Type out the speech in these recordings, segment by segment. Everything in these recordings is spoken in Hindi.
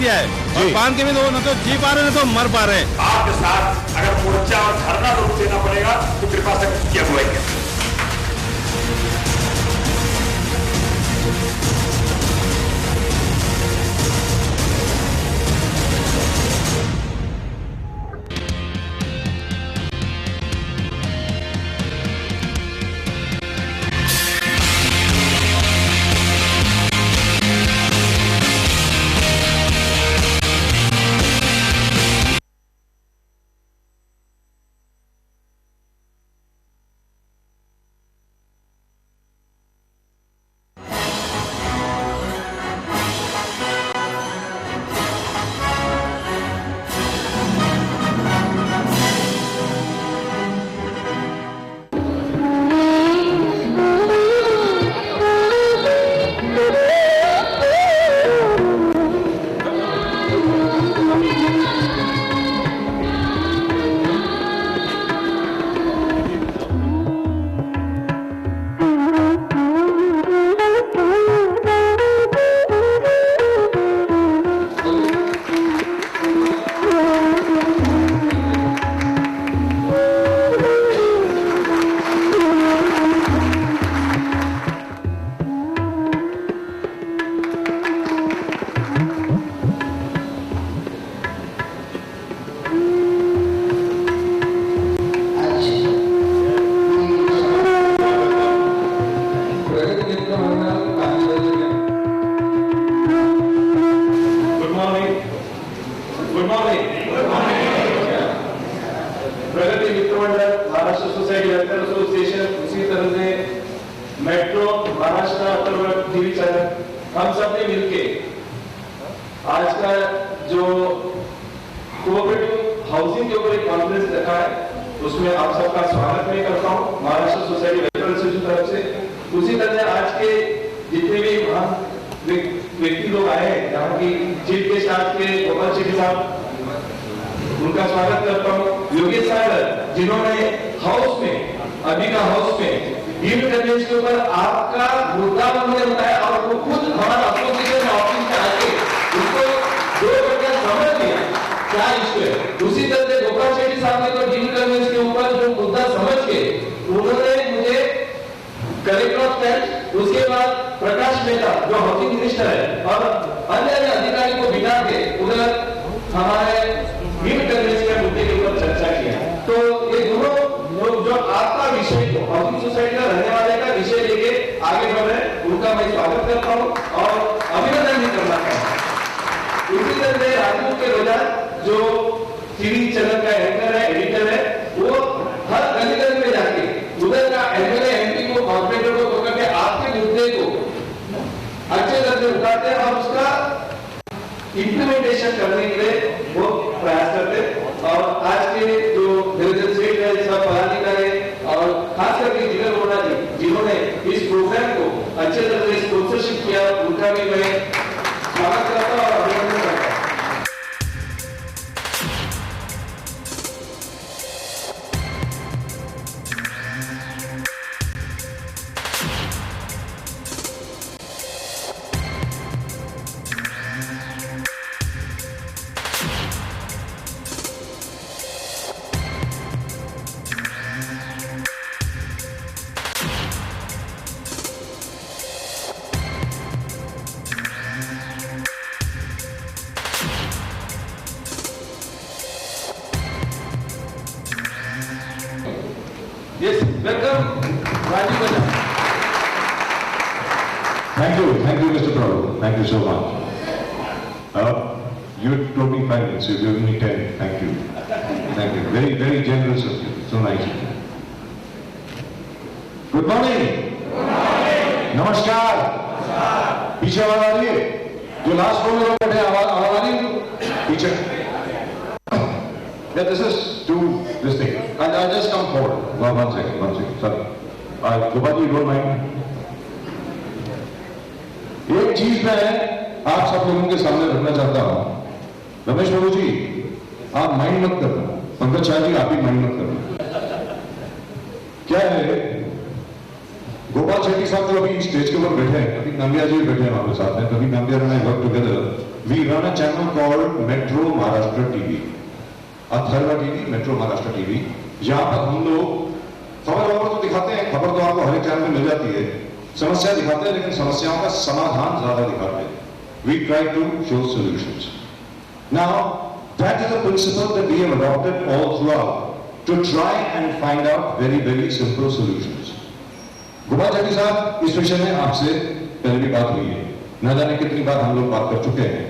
दिया है और बांध के भी तो न तो जी पा रहे न तो मर पा रहे हैं। आपके साथ अगर मोर्चा और धरना रोक देना पड़ेगा तो कृपा से उसकी अगुवाई करें। प्रगति मित्र मंडल, महाराष्ट्र सोसाइटी वेलफेयर एसोसिएशन, उसी तरह से metro, Maharashtra Atharva TV channel, हम सब ने मिलके आज का जो कोऑपरेटिव हाउसिंग के ऊपर एक कॉन्फ्रेंस रखा है, उसमें आप सबका स्वागत मैं करता हूँ महाराष्ट्र सोसाइटी वेलफेयर एसोसिएशन तरफ से। उसी तरह आज के जितने भी महान व्यक्ति लोग आए हैं, यहाँ की चीफ गेस्ट आज के गोपाल शेट्टी साहब, उनका स्वागत करता हूँ। योगेश सागर, जिन्होंने हाउस में, अभी का हाउस में डीम्ड कन्वेंस के ऊपर आपका मुद्दा उन्होंने बताया और वो खुद हमारा एसोसिएशन ऑफिस में आके उसको 2 घंटे समझ लिया क्या इश्यू है। उसी तरह से गोपाल शेट्टी साहब ने तो डीम्ड कन्वेंस के ऊपर जो मुद्दा समझ के उन्होंने मुझे कलेक्टर ऑफ स्टेट, उसके बाद प्रकाश मेहता जो हाउसिंग मिनिस्टर है और अन्य अधिकारी को बिठा के उधर हमारे डीम्ड कन्वेंस के मुद्दे के ऊपर चर्चा किया। तो ये दोनों जो आपका विषय को हाउसिंग सोसाइटी का रहने वाले का विषय लेके आगे बढ़ रहे हैं, उनका मैं स्वागत करता हूँ और अभिनंदन भी करना चाहता हूँ। उसी तरह से राजू के रोजा जो टीवी चैनल का एंकर है, एडिटर है, वो हर गली गली में जाके उधर का एमएलए एमपी को, कॉर्पोरेटर को पकड़ के आपके मुद्दे को अच्छे तरह से उठाते हैं और उसका इम्प्लीमेंटेशन करने के लिए वो प्रयास करते। और आज के जो निरंजन सेठ है, सब पदाधिकारी और खास करके जिगर रोड़ा जी, जिन्होंने इस प्रोग्राम को अच्छे तरह से स्पॉन्सरशिप किया, उनका भी मैं स्वागत करता हूँ और अभिनंदन करता हूँ। Yes, welcome, Rajiv Bajaj. Thank you, Mr. Prabhu. Thank you so much. You told me 5 minutes, you gave me 10. Thank you. Thank you. Very, very generous of you. So nice of you. Good morning. Good morning. नमस्कार. पीछे आवाज आ रही है? जो लास्ट रो में लोग बैठे आवाज आ रही है? पीछे. Yeah, this is to this thing. And I just come forward. One second. Sorry. Gopal ji, don't mind. एक चीज मैं आप सब लोगों के सामने रखना चाहता हूं। रमेश बाबू जी, आप माइंड मत करना। पंकज शाह जी, आप भी माइंड मत करना। क्या है, गोपाल शेट्टी साहब जो अभी स्टेज के ऊपर बैठे हैं, कभी नामिया जी बैठे हैं हमारे साथ में, कभी Namiya and I work together we run a channel called Metro Maharashtra TV, Atharva TV, Metro Maharashtra TV, जहां पर हम लोग खबर तो दिखाते हैं, खबर तो आपको हर एक चैनल में मिल जाती है, समस्या दिखाते हैं, लेकिन समस्याओं का समाधान ज्यादा दिखाते हैं. We try to show solutions. Now, that is the principle that we have adopted all throughout, to try and find out very, very simple solutions. Gopal Shetty साहब, इस विषय में आपसे पहले भी बात हुई है, न जाने कितनी बार हम लोग बात कर चुके हैं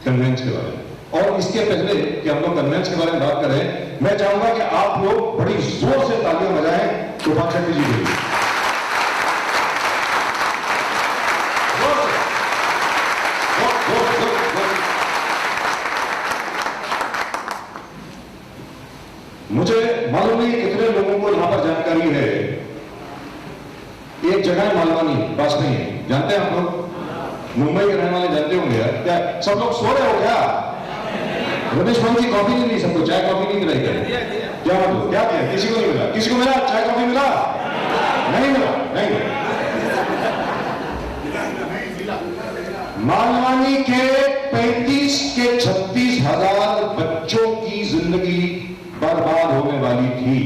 कन्वेंस के बारे में. और इसके पहले कि हम लोग कन्वेंस के बारे में बात करें, मैं चाहूंगा कि आप लोग बड़ी जोर से तालियां बजाएं गोपाल शेट्टी जी के लिए. मुझे मालूम नहीं कितने लोगों को यहां पर जानकारी है, एक जगह मालवानी पास नहीं है, जानते हैं आप लोग? मुंबई के रहने वाले जानते होंगे यार. क्या सब लोग सो रहे हो क्या? रमेश भाई जी कॉफी नहीं ली सबको, चाय कॉफी नहीं मिलाई क्या? क्या मतलब क्या किया? किसी को नहीं मिला? किसी को मिला? चाय कॉफी मिला? नहीं मिला? नहीं मिला. मालवानी के 35 के 36,000 बच्चों की जिंदगी बर्बाद होने वाली थी.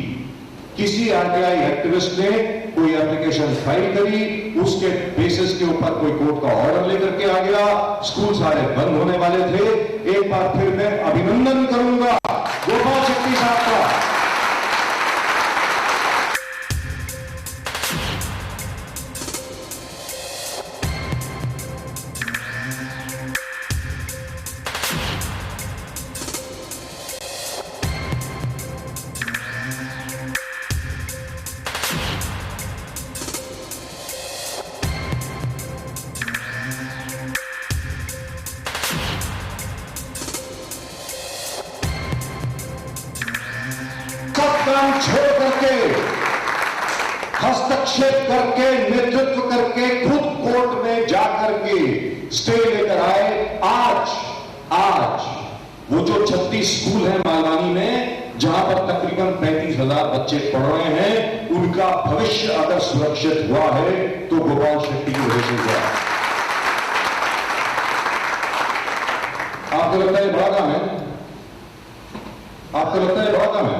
किसी आरटीआई एक्टिविस्ट ने कोई एप्लीकेशन फाइल करी, उसके बेसिस के ऊपर कोई कोर्ट का ऑर्डर लेकर के आ गया, स्कूल सारे बंद होने वाले थे. एक बार फिर मैं अभिनंदन करूंगा गोपाल शेट्टी साहब का. काम छोड़ करके, हस्तक्षेप करके, नेतृत्व करके, खुद कोर्ट में जाकर के स्टे लेकर आए. आज वो जो 36 स्कूल हैं मालवानी में, जहां पर तकरीबन 35,000 बच्चे पढ़ रहे हैं, उनका भविष्य अगर सुरक्षित हुआ है तो गोपाल शेट्टी की वजह से हुआ. आपको लगता है बड़ा काम है? आपको लगता है बड़ा काम है?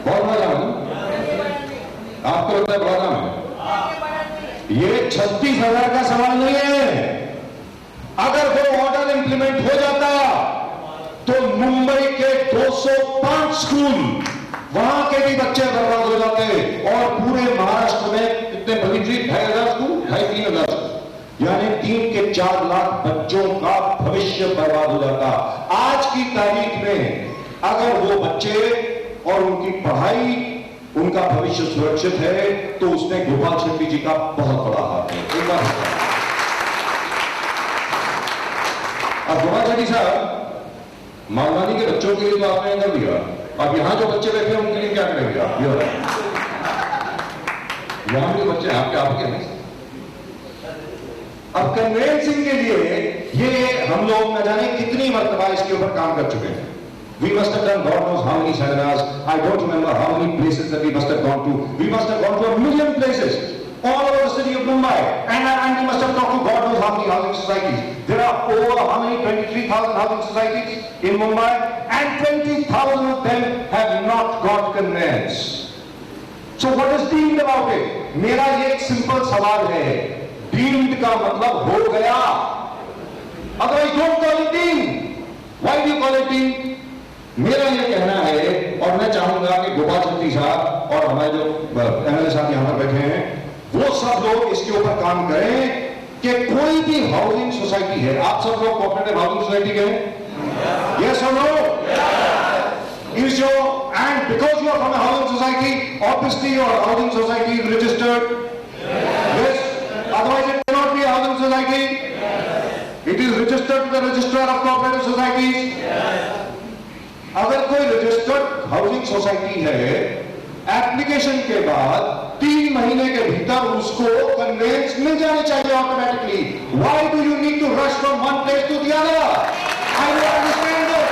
बहुत बड़ा काम है. आपको लगता है बड़ा काम है? ये 36,000 का सवाल नहीं है. अगर वो ऑर्डर इंप्लीमेंट हो जाता तो मुंबई के 205 स्कूल, वहां के भी बच्चे बर्बाद हो जाते, और पूरे महाराष्ट्र में कितने बड़ी 2,500 स्कूल, 2,500-3,000 स्कूल, यानी 3 के 4 लाख बच्चों का भविष्य बर्बाद हो जाता. आज की तारीख में अगर वो बच्चे और उनकी पढ़ाई, उनका भविष्य सुरक्षित है, तो उसमें गोपाल शेट्टी जी का बहुत बड़ा हाथ है. एक बात अब गोपाल शेट्टी साहब, मालवानी के बच्चों के लिए तो आपने कर दिया, अब यहां जो बच्चे बैठे हैं उनके लिए क्या करेंगे आप? यहां जो बच्चे आपके नहीं. अब कन्वेंसिंग के लिए ये हम लोग न जाने कितनी मर्तबा इसके ऊपर काम कर चुके हैं. We must have done God knows how many seminars. I don't remember how many places that we must have gone to. We must have gone to 1,000,000 places all over the city of Mumbai, and we must have talked to God knows how many housing societies. There are over how many 23,000 housing societies in Mumbai, and 20,000 of them have not got conveyance. So what is deemed about it? मेरा ये एक सिंपल सवाल है. Deemed का मतलब हो गया. Otherwise don't call it deemed. Why do you call it deemed? मेरा ये कहना है, और मैं चाहूंगा कि गोपाल शेट्टी साहब और हमारे जो एमएलए साहब यहां पर बैठे हैं, वो सब लोग इसके ऊपर काम करें कि कोई भी हाउसिंग सोसाइटी है, आप सब लोग कोऑपरेटिव हाउसिंग सोसाइटी के हैं? यस और no? Is your, and because you are from a housing society, obviously your housing society is registered. Yes. Otherwise it cannot be a housing society. It is registered to the registrar of cooperative societies. अगर कोई रजिस्टर्ड हाउसिंग सोसाइटी है, एप्लीकेशन के बाद 3 महीने के भीतर उसको कन्वेंस मिल जानी चाहिए automatically. Why do you need to rush from one place to the other? I don't understand this.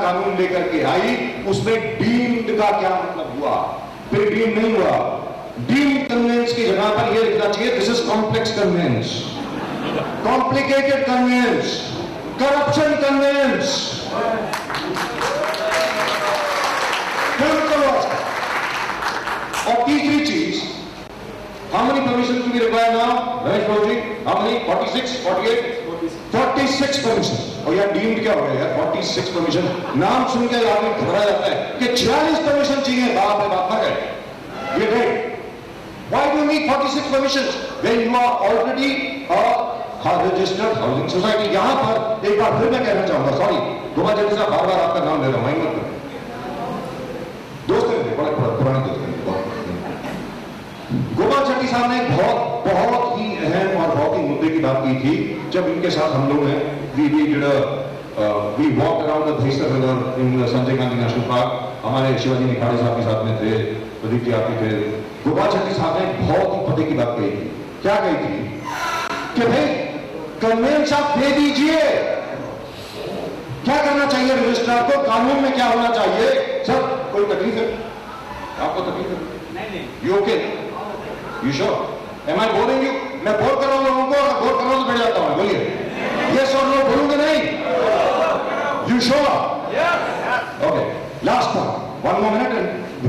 कानून लेकर के आई, उसमें डीम्ड का क्या मतलब हुआ? फिर डीम नहीं हुआ, डीम्ड कन्वेंस की जगह पर यह लिखना चाहिए this is complex conveyance, complicated conveyance, corruption conveyance. और तीसरी चीज, how many permission to be required now Ramesh Babu ji? How many? 46, 48, 46 permission. और यार डीम्ड क्या हो गया यार? 46 परमिशन नाम सुन के आदमी घबरा जाता है कि 46 परमिशन चाहिए। बाप रे बाप, मर गए ये date. Why do you need 46 permissions when you are already a registered housing society? यहां पर एक बार फिर मैं कहना चाहूंगा, सॉरी गोमा जल्दी साहब, बार बार आपका नाम ले रहा हूं, माइंड मत करें। दोस्त हैं मेरे, बड़े पुराने दोस्त हैं। गोपाल शेट्टी साहब ने बहुत ही अहम और बहुत ही मुद्दे की बात की थी जब इनके साथ हम लोग हैं we walked around the Dahisar River in Sanjay Gandhi national park. हमारे शिवाजी निखाड़े साहब के साथ में थे, प्रदीप जी आपके थे। गोपाल शेट्टी साहब ने बहुत ही पते की बात कही थी। क्या कही थी? कि भाई कन्वेंस आप दे दीजिए, क्या करना चाहिए रजिस्ट्रार को, कानून में क्या होना चाहिए? सर कोई तकलीफ है आपको? तकलीफ है? नहीं। You okay? You sure? Am I boring you? मैं बोर कर रहा हूं लोगों को? अगर बोर कर रहा हूं तो बैठ जाता हूं। बोलिए यस और नो, बोलूंगे नहीं? You sure? Okay, last one more minute.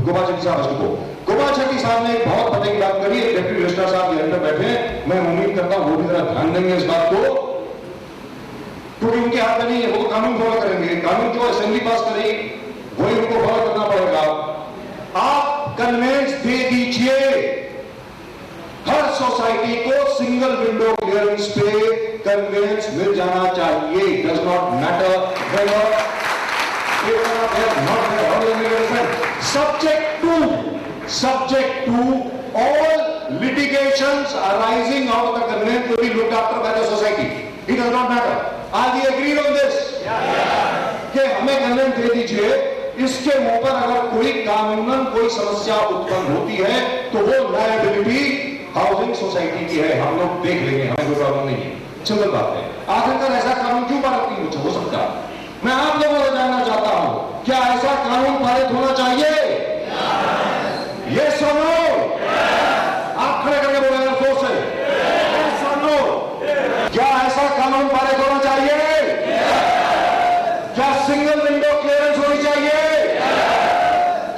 Gopal Shetty साहब इसको, गोपाल शेट्टी साहब ने बहुत पते की बात करी है। डिप्टी रजिस्ट्रार साहब ये अंदर बैठे हैं, मैं उम्मीद करता हूं वो भी जरा ध्यान देंगे इस बात को, क्योंकि उनके हाथ में नहीं है, वो तो कानून फॉलो करेंगे। कानून जो असेंबली पास करेगी वही उनको फॉलो करना पड़ेगा। आप कन्वेंस दे दीजिए, हर सोसाइटी को सिंगल विंडो क्लियरेंस पे कन्वेंस मिल जाना चाहिए। Does not matter whether subject to all litigations arising out of the conveyance to be looked after by the society. It does not matter. Are we agreed on this? कि हमें कन्वेंस दे दीजिए, इसके ऊपर अगर कोई कानूनन कोई समस्या उत्पन्न होती है तो वो लायबिलिटी हाउसिंग सोसाइटी की है। हम लोग देख लेंगे, हमें कोई प्रॉब्लम नहीं है। सिंपल बात है। आखिरकार ऐसा कानून क्यों पारित नहीं हो सकता? मैं आप लोगों को जानना चाहता हूं, क्या ऐसा कानून पारित होना चाहिए? यस और नो? आप खड़े करके बोले जोर से, यस और नो? क्या ऐसा कानून पारित होना चाहिए? क्या सिंगल विंडो क्लियरेंस होनी चाहिए?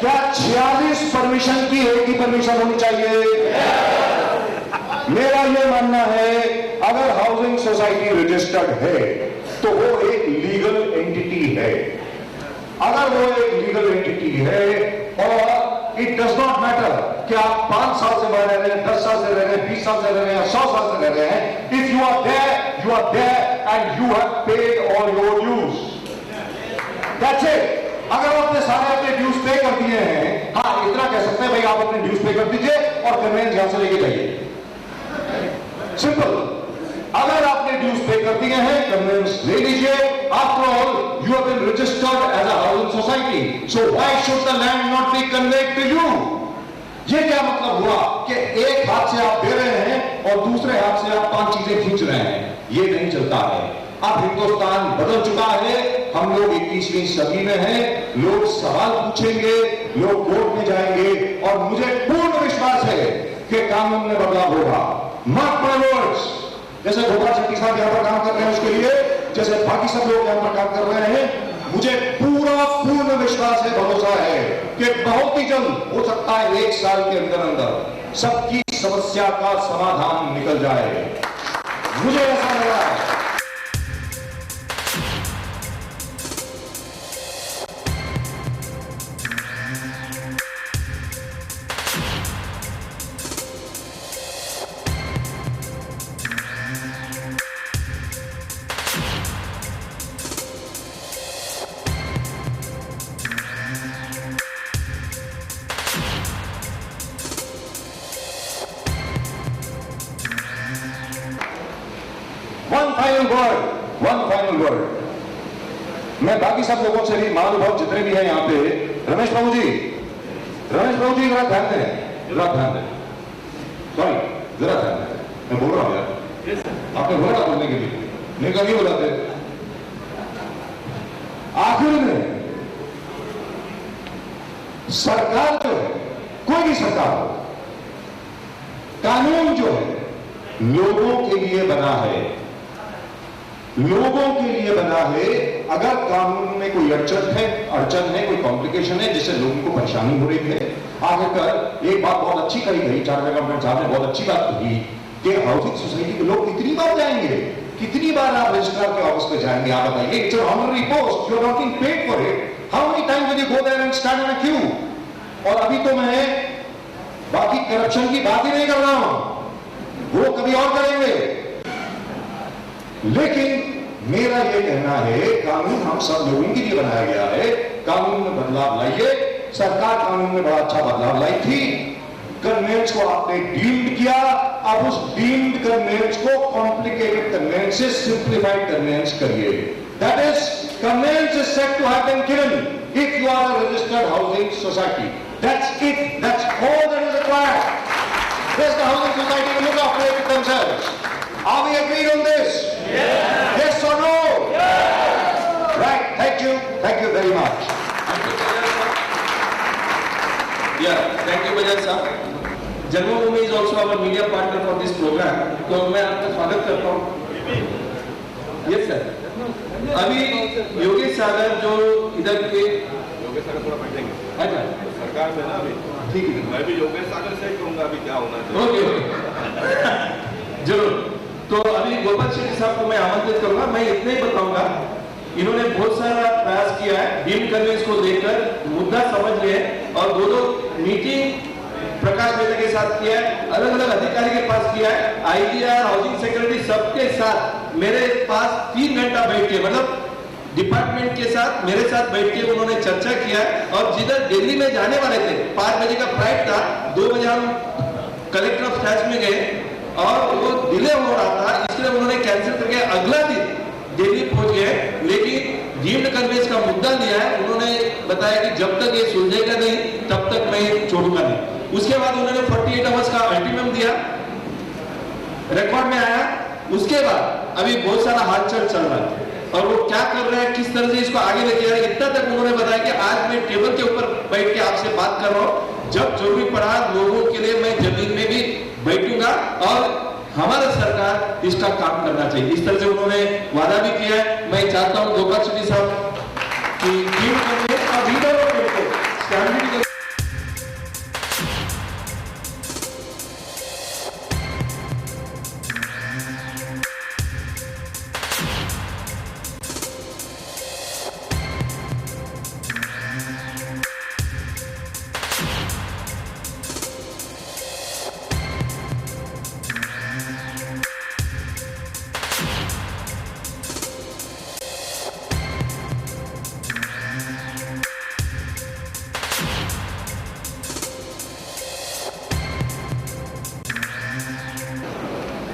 क्या 46 परमिशन की एक ही परमिशन होनी चाहिए? मेरा यह मानना है, अगर हाउसिंग सोसाइटी रजिस्टर्ड है तो वो एक लीगल एंटिटी है। अगर वो एक लीगल एंटिटी है और इट डज नॉट मैटर कि आप 5 साल से रह रहे हैं, 10 साल से रह रहे हैं, 20 साल से रह रहे हैं, 100 साल से रह रहे हैं, if you are there and you have paid all your dues, that's it. अगर आपने सारे अपने ड्यूज पे कर दिए हैं, हाँ इतना कह सकते हैं भाई आप अपने ड्यूज पे कर दीजिए और कन्वेंस यहां से लेके जाइए, सिंपल। अगर आपने ड्यूज पे कर दिए हैं, कन्वेंस ले लीजिए। After all you have been registered as a housing society, so why should the land not be conveyed to you? ये क्या मतलब हुआ कि एक हाथ से आप दे रहे हैं और दूसरे हाथ से आप 5 चीजें खींच रहे हैं? ये नहीं चलता है। अब हिंदुस्तान बदल चुका है, हम लोग 21वीं सदी में हैं, लोग सवाल पूछेंगे, लोग कोर्ट में जाएंगे और मुझे पूर्ण विश्वास है कि कानून में बदलाव होगा। मार्क माय वर्ड्स, जैसे गोपाल शेट्टी साहब यहां पर काम कर रहे हैं उसके लिए, जैसे बाकी सब लोग यहां पर काम कर रहे हैं, मुझे पूर्ण विश्वास है, भरोसा है कि बहुत ही जल्द, हो सकता है 1 साल के अंदर अंदर, सबकी समस्या का समाधान निकल जाए। मुझे ऐसा लग रहा है। One final word. मैं बाकी सब लोगों से भी, महानुभाव जितने भी हैं यहां पे, रमेश बाबू जी जरा ध्यान दें, सॉरी जरा ध्यान दें, मैं बोल रहा हूं यार, आपने बोला बोलने के लिए, नहीं कभी बुलाते। आखिर में सरकार जो है, कोई भी सरकार हो, कानून जो है लोगों के लिए बना है, लोगों के लिए बना है। अगर कानून में कोई अड़चन है, कोई कॉम्प्लिकेशन है जिससे लोगों को परेशानी हो रही है, आखिरकार एक बात बहुत अच्छी कही गई, चार्टर्ड अकाउंटेंट साहब ने बहुत अच्छी बात कही कि हाउसिंग सोसाइटी के लोग कितनी बार जाएंगे, कितनी बार आप रजिस्ट्रार के ऑफिस पे जाएंगे, आप बताइए। It's an honorary post, you are not being paid for it. How many times will you go there and stand in a queue? और अभी तो मैं बाकी करप्शन की बात ही नहीं कर रहा हूं, वो कभी और करेंगे। लेकिन मेरा यह कहना है, कानून हम सब लोगों के लिए बनाया गया है, कानून में बदलाव लाइए। सरकार कानून में बड़ा अच्छा बदलाव लाई थी, कन्वेंस को आपने डीम्ड किया, अब उस डीम्ड कन्वेंस को कॉम्प्लिकेटेड कन्वेंस से सिंप्लीफाइड कन्वेंस करिए। That is, conveyance is set to have been given if you are a registered housing society. That's it, that's all that is required. Let the housing society to look after it themselves. Are we agreed on this? Yes or no? Right, thank you very much. Yeah, thank you Bajaj साहब. जन्मभूमि is also our media partner for this program. तो मैं आपका स्वागत करता हूँ. Yes sir. अभी योगेश सागर जो इधर के योगेश सागर थोड़ा बैठेंगे अच्छा सरकार में ना अभी, ठीक है, मैं भी योगेश सागर से ही कहूंगा अभी क्या होना चाहिए। ओके जरूर। तो अभी गोपाल शेट्टी साहब को मैं आमंत्रित करूंगा। मैं इतना ही बताऊंगा, इन्होंने बहुत सारा प्रयास किया है, डीम्ड कन्वेंस को लेकर मुद्दा समझ लिए और दो मीटिंग प्रकाश मेहता के साथ किया है, अलग अलग अधिकारी के पास किया है, आईजीआर, हाउसिंग सेक्रेटरी सबके साथ मेरे पास 3 घंटा बैठ के, मतलब डिपार्टमेंट के साथ मेरे साथ बैठ के उन्होंने चर्चा किया है। और जिधर दिल्ली में जाने वाले थे, 5 बजे का फ्लाइट था, 2 बजे हम कलेक्टर ऑफ स्टाफ में गए और वो डिले हो रहा था, इसलिए उन्होंने कैंसिल करके अगला दिन दिल्ली पहुंच गए। लेकिन डीम्ड कन्वेंस का मुद्दा लिया है, उन्होंने बताया कि जब तक ये सुलझेगा नहीं तब तक मैं छोड़ूंगा नहीं। उसके बाद उन्होंने 48 आवर्स का अल्टीमेटम दिया, रिकॉर्ड में आया। उसके बाद अभी बहुत सारा हालचाल चल रहा है और वो क्या कर रहे हैं, किस तरह से इसको आगे लेके जा रहे हैं, इतना तक उन्होंने बताया कि आज मैं टेबल के ऊपर बैठ के आपसे बात कर रहा हूं, जब जरूरी पड़ा लोगों के लिए मैं जमीन में भी बैठूंगा और हमारा सरकार इसका काम करना चाहिए। इस तरह से उन्होंने वादा भी किया है। मैं चाहता हूं गोपाल शेट्टी साहब की टीम करने और लीडर को स्टैंडिंग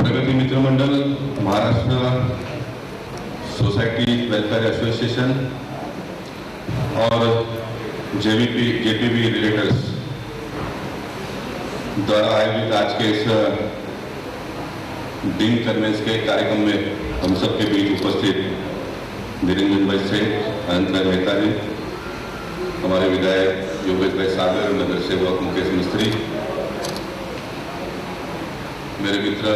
प्रगति मित्र मंडल, महाराष्ट्र सोसाइटी वेलफेयर एसोसिएशन और जेपीबी रिलेटर्स द्वारा आयोजित आज के इस डीम्ड कन्वेंस के कार्यक्रम में हम सबके बीच उपस्थित निरंजन भाई सेठ, अनंत भाई मेहता जी, हमारे विधायक योगेश भाई सागर, नगर सेवक मुकेश मिस्त्री, मेरे मित्र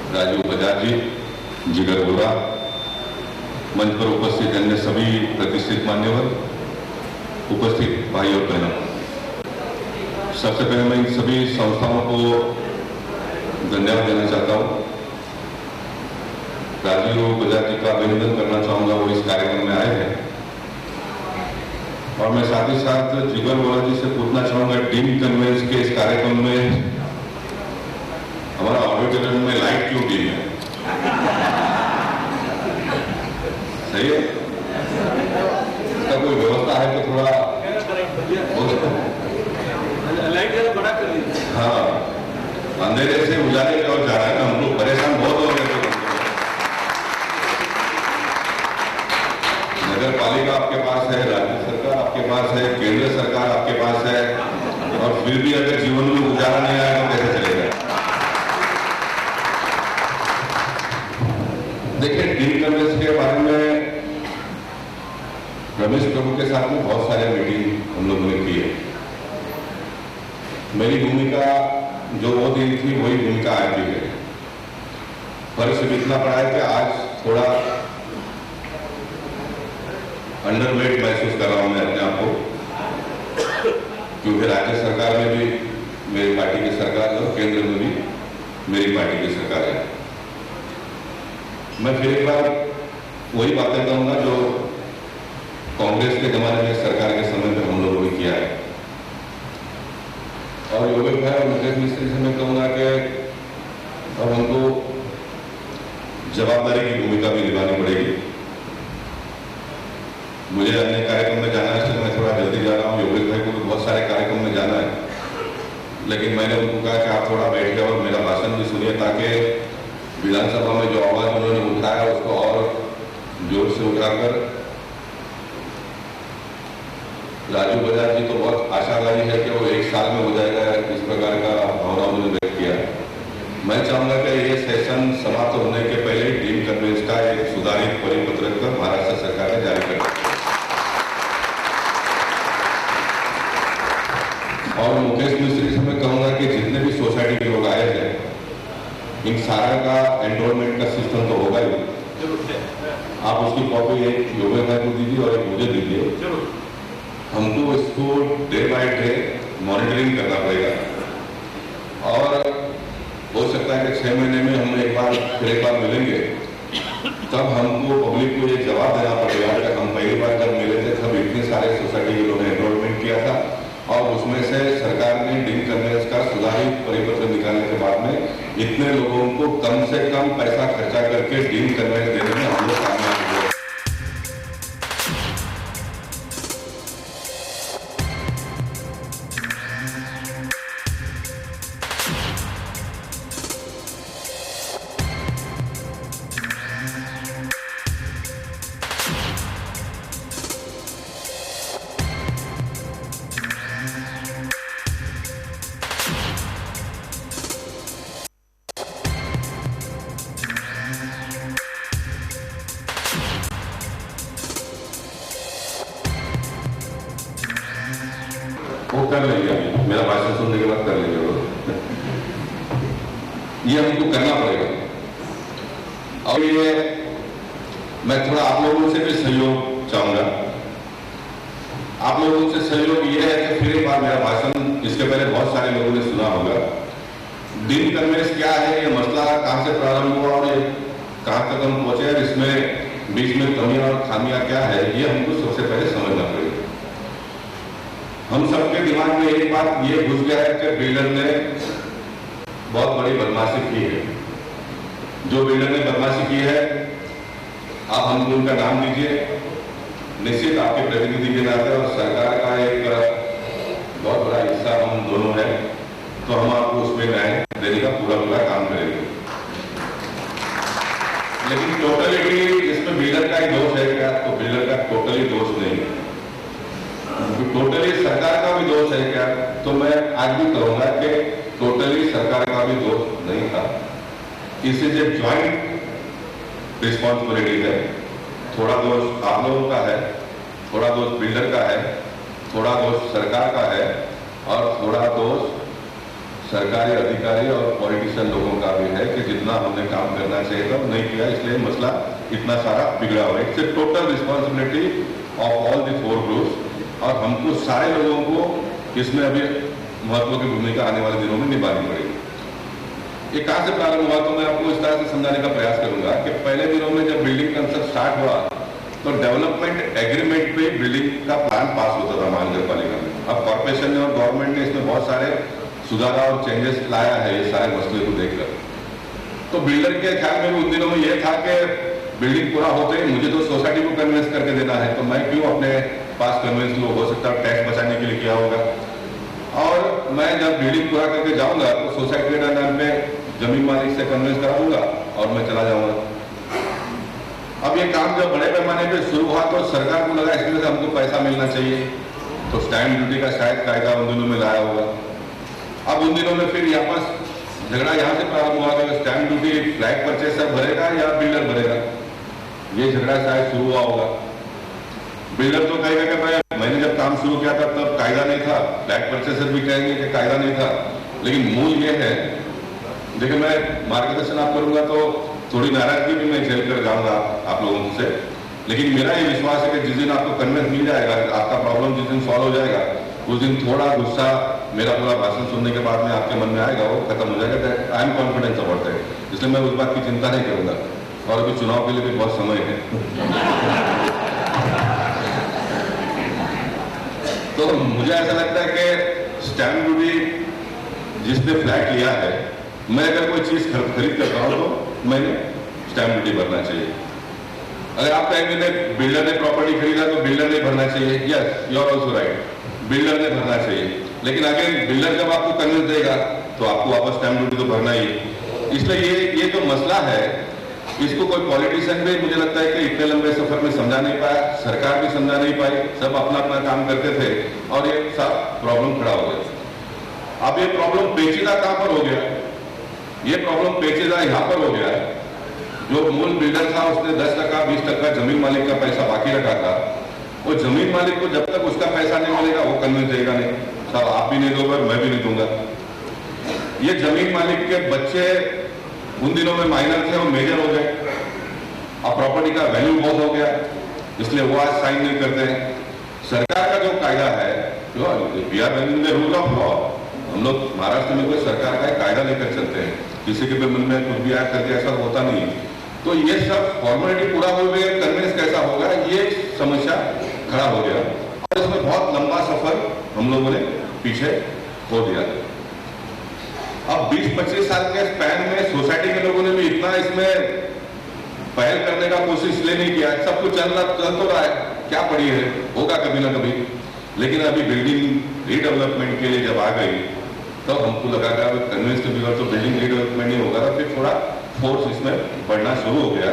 राजीव बजाज जी, जिगर गोरा, मंच पर उपस्थित अन्य सभी प्रतिष्ठित मान्यवर, उपस्थित भाई और बहनों, सबसे पहले मैं इन सभी संस्थाओं को धन्यवाद देना चाहता हूँ। राजीव बजाज जी का अभिनंदन करना चाहूंगा, वो इस कार्यक्रम में आए हैं। और मैं साथ ही साथ जिगर गोरा जी से पूछना चाहूंगा, डीम्ड कन्वेंस के इस कार्यक्रम में हमारा ऑडिटोरियम में लाइट क्यों डी है? सही है, इसका कोई व्यवस्था है तो थोड़ा लाइट जरा बड़ा कर दीजिए। हाँ, अंधेरे से उजाले की ओर जा रहा है ना, हम लोग परेशान बहुत हो रहे थे। नगर पालिका आपके पास है, राज्य सरकार आपके पास है, केंद्र सरकार आपके पास है, और फिर भी अगर जीवन में उजाला नहीं आया तो कैसे चलेगा? देखिए, डीम्ड कन्वेंस के बारे में रमेश प्रभु के साथ साथ में बहुत सारे मीटिंग हम लोगों ने की है। मेरी भूमिका जो वो दिन थी वही भूमिका आज भी है। फर्क सिर्फ इतना पड़ा है कि आज थोड़ा अंडरवेट महसूस कर रहा हूं मैं अपने आप को, क्योंकि राज्य सरकार में भी मेरी पार्टी की सरकार है और केंद्र में भी मेरी पार्टी की सरकार है। मैं फिर एक बार वही बातें कहूंगा जो कांग्रेस के जमाने में सरकार के समय में हम लोगों ने किया है। और योगेश भाई और मुकेश मिस्त्री से मैं कहूंगा कि अब हमको जवाबदारी की भूमिका भी निभानी पड़ेगी। मुझे अन्य कार्यक्रम में जाना है, इसलिए मैं थोड़ा जल्दी जा रहा हूँ। योगेश भाई को भी बहुत सारे कार्यक्रम में जाना है, लेकिन मैंने उनको कहा कि आप थोड़ा बैठ गए और मेरा भाषण भी सुनिए, ताकि विधानसभा में जो आवाज उन्होंने उठाया उसको और जोर से उठाकर। राजू बजाज जी तो बहुत आशावादी है कि वो 1 साल में हो जाएगा, इस प्रकार का भावना उन्होंने व्यक्त किया है। मैं चाहूंगा कि ये सेशन समाप्त होने के पहले टीम कन्वेंस का एक सुधारित परिपत्र कर महाराष्ट्र सरकार ने जारी कर दिया। और मुकेश मिस्त्री से मैं कहूंगा कि जितने भी सोसाइटी के लोग आए हैं, इन सारा का एनरोलमेंट का सिस्टम तो होगा ही। आप उसकी कॉपी एक योगेश भाई को दीजिए और एक मुझे दीजिए। हमको इसको डे बाय डे मॉनिटरिंग करना पड़ेगा और हो सकता है कि 6 महीने में हम फिर एक बार मिलेंगे, तब हमको पब्लिक को ये जवाब देना पड़ेगा कि हम पहली बार जब मिले थे तब इतने सारे सोसाइटी के लोगों ने एनरोलमेंट किया था और उसमें से सरकार ने डीम कन्वेंस का सुधारित परिपत्र निकालने के बाद में इतने लोगों को कम से कम पैसा खर्चा करके डीम कन्वेंस देने में हम लोग कामयाब हुए। वो कर लेंगे, मेरा भाषण सुनने के बाद कर लेंगे वो। ये हमको करना पड़ेगा। और ये मैं थोड़ा आप लोगों से भी सहयोग चाहूंगा। आप लोगों से सहयोग ये है कि फिर एक बार मेरा भाषण इसके पहले बहुत सारे लोगों ने सुना होगा। डीम कन्वेंस क्या है, ये मसला कहां से प्रारंभ हुआ और ये कहां तक हम पहुंचे और इसमें बीच में कमियां और खामियां क्या है, ये हमको सबसे पहले समझना पड़ेगा। हम सबके दिमाग में एक बात ये घुस गया है कि बिल्डर ने बहुत बड़ी बदमाशी की है। जो बिल्डर ने बदमाशी की है, आप हमको उनका नाम दीजिए। निश्चित आपके प्रतिनिधि के नाते और सरकार का एक बहुत बड़ा हिस्सा हम दोनों हैं, तो हम आपको उसमें न्याय देने का पूरा काम करेंगे। लेकिन टोटलिटी इसमें बिल्डर का ही दोष है क्या? तो बिल्डर का टोटली दोष नहीं है, टोटली सरकार का भी दोष है क्या? तो मैं आज भी कहूंगा कि टोटली सरकार का भी दोष नहीं था। इसे जो ज्वाइंट रिस्पॉन्सिबिलिटी है, थोड़ा दोष आप लोगों का है, थोड़ा दोष बिल्डर का है, थोड़ा दोष सरकार का है और थोड़ा दोष सरकारी अधिकारी और पॉलिटिशियन लोगों का भी है कि जितना हमने काम करना चाहिए था नहीं किया, इसलिए मसला इतना सारा बिगड़ा हुआ है। It's total responsibility of all the 4 groups और हमको सारे लोगों को इसमें अभी महत्व की भूमिका आने वाले दिनों में निभानी पड़ेगी। ये कहां से प्रारंभ हुआ, तो मैं आपको इस तरह से समझाने का प्रयास करूंगा कि पहले दिनों में जब बिल्डिंग कंस्ट्रक्ट स्टार्ट हुआ तो डेवलपमेंट एग्रीमेंट पे बिल्डिंग का प्लान पास होता था महानगर पालिका में। अब कॉर्पोरेशन ने और गवर्नमेंट ने इसमें बहुत सारे सुधार और चेंजेस लाया है ये सारे मसले को देखकर। तो बिल्डर के ख्याल में भी उन दिनों में यह था कि बिल्डिंग पूरा होते ही मुझे तो सोसाइटी को कन्वेंस करके देना है, तो मैं क्यों अपने पास कन्वेंस लो, हो सकता है टैक्स बचाने के लिए किया होगा। और मैं जब बिल्डिंग पूरा करके जाऊंगा तो सोसाइटी के नाम पे जमीन मालिक से कन्वेंस कराऊंगा और मैं चला जाऊंगा। अब ये काम जब बड़े पैमाने पे शुरू हुआ तो सरकार को लगा इसमें से हमको पैसा मिलना चाहिए, तो स्टैंप ड्यूटी का शायद कायदा उन दिनों में लाया होगा। अब उन दिनों में फिर आपस झगड़ा यहाँ से प्रारंभ हुआ कि स्टैंप ड्यूटी फ्लैट परचेसर भरेगा या बिल्डर भरेगा, ये झगड़ा शायद शुरू हुआ होगा। बिल्डर तो कहेगा कि मैं मैंने जब काम शुरू किया था तब कायदा नहीं था, फ्लैट परचेसर भी कहेंगे कि कायदा नहीं था, लेकिन मूल ये है, देखिए मैं मार्गदर्शन आप करूंगा तो थोड़ी नाराजगी भी मैं झेल कर जाऊंगा आप लोगों से, लेकिन मेरा ये विश्वास है कि जिस दिन आपको कन्विंस मिल जाएगा, आपका प्रॉब्लम जिस दिन सॉल्व हो जाएगा, उस दिन थोड़ा गुस्सा मेरा पूरा भाषण सुनने के बाद में आपके मन में आएगा, वो खत्म हो जाएगा। I am confidence about that, इसलिए मैं उस बात की चिंता नहीं करूंगा। और अभी चुनाव के लिए भी बहुत समय है। तो मुझे ऐसा लगता है कि स्टैम्प ड्यूटी जिसने फ्लैट लिया है, मैं अगर कोई चीज खरीद करता हूं तो मैंने स्टैम्प ड्यूटी भरना चाहिए। अगर आप कहेंगे बिल्डर ने प्रॉपर्टी खरीदा तो बिल्डर ने भरना चाहिए, yes you are also right, builder ने भरना चाहिए, लेकिन अगेन बिल्डर जब आपको कन्विंस देगा तो आपको वापस स्टैम्प ड्यूटी तो भरना ही है। इसलिए ये जो मसला है, इसको कोई पॉलिटिशियन भी मुझे लगता है कि इतने लंबे सफर में समझा नहीं पाया, सरकार भी समझा नहीं पाई, सब अपना अपना काम करते थे और ये सब प्रॉब्लम खड़ा हो गया। अब ये प्रॉब्लम पेचीदा कहां पर हो गया? ये प्रॉब्लम पेचीदा यहां पर हो गया, जो मूल बिल्डर था उसने 10%, 20% जमीन मालिक का पैसा बाकी रखा था, वो जमीन मालिक को जब तक उसका पैसा नहीं मिलेगा वो कन्विंस देगा नहीं, साहब आप भी नहीं दोगे मैं भी नहीं दूंगा। ये जमीन मालिक के बच्चे उन दिनों में माइनर थे, वो मेजर हो गए, अब प्रॉपर्टी का वैल्यू बहुत हो गया, इसलिए वो आज साइन नहीं करते हैं। सरकार का जो कायदा है, we are running the rule of law, हम लोग महाराष्ट्र में कोई सरकार का कायदा लेकर चलते हैं, किसी के भी मन में कुछ भी आया करके ऐसा होता नहीं है। तो ये सब फॉर्मेलिटी पूरा हो गया, कन्विंस कैसा होगा, ये समस्या खड़ा हो गया और इसमें बहुत लंबा सफर हम लोगों ने पीछे खो दिया। अब 20-25 साल के स्पैन में सोसाइटी के लोगों ने भी इतना इसमें पहल करने का कोशिश इसलिए नहीं किया, सब कुछ चल तो रहा है, क्या पड़ी है, होगा कभी ना कभी, लेकिन अभी बिल्डिंग रीडेवलपमेंट के लिए जब आ गई तो हमको लगा कि कन्विंस के बिगड़ तो बिल्डिंग रीडेवलपमेंट नहीं होगा, तो फिर थोड़ा फोर्स इसमें बढ़ना शुरू हो गया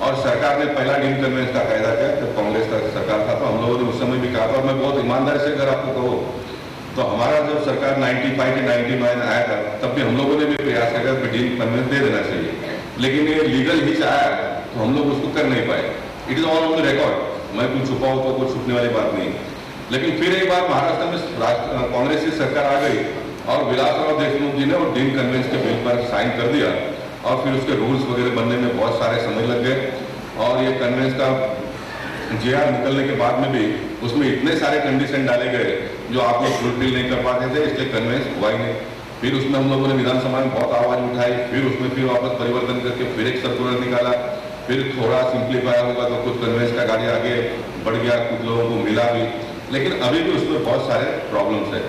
और सरकार ने पहला डीम कन्वेंस का कायदा किया। जब कांग्रेस का सरकार था तो हम लोगों ने उस समय भी कहा था, और मैं बहुत ईमानदारी से अगर आपको कहूँ तो हमारा जब सरकार 95 के 99 आया था तब भी हम लोगों ने भी प्रयास किया कि डीम कन्वेंस दे देना चाहिए, लेकिन ये लीगल हिच आया तो हम लोग उसको कर नहीं पाए। It is all on the record, मैं कुछ छुपाऊं तो कुछ छुपने वाली बात नहीं। लेकिन फिर एक बार महाराष्ट्र में कांग्रेस की सरकार आ गई और विलासराव देशमुख जी ने वो डीम कन्वेंस के बिल पर साइन कर दिया और फिर उसके रूल्स वगैरह बनने में बहुत सारे समय लग गए और ये कन्वेंस का जेआर निकलने के बाद में भी उसमें इतने सारे कंडीशन डाले गए जो आप लोग फुलफिल नहीं कर पाते थे, इसलिए कन्वेंस हुआ ही नहीं। फिर उसमें हम लोगों ने विधानसभा में बहुत आवाज उठाई, फिर उसमें फिर वापस परिवर्तन करके फिर एक सर्कुलर निकाला, फिर थोड़ा सिंप्लीफाई होगा तो कुछ कन्वेंस का गाड़ी आगे बढ़ गया, कुछ लोगों को मिला भी, लेकिन अभी भी उसमें बहुत सारे प्रॉब्लम्स है।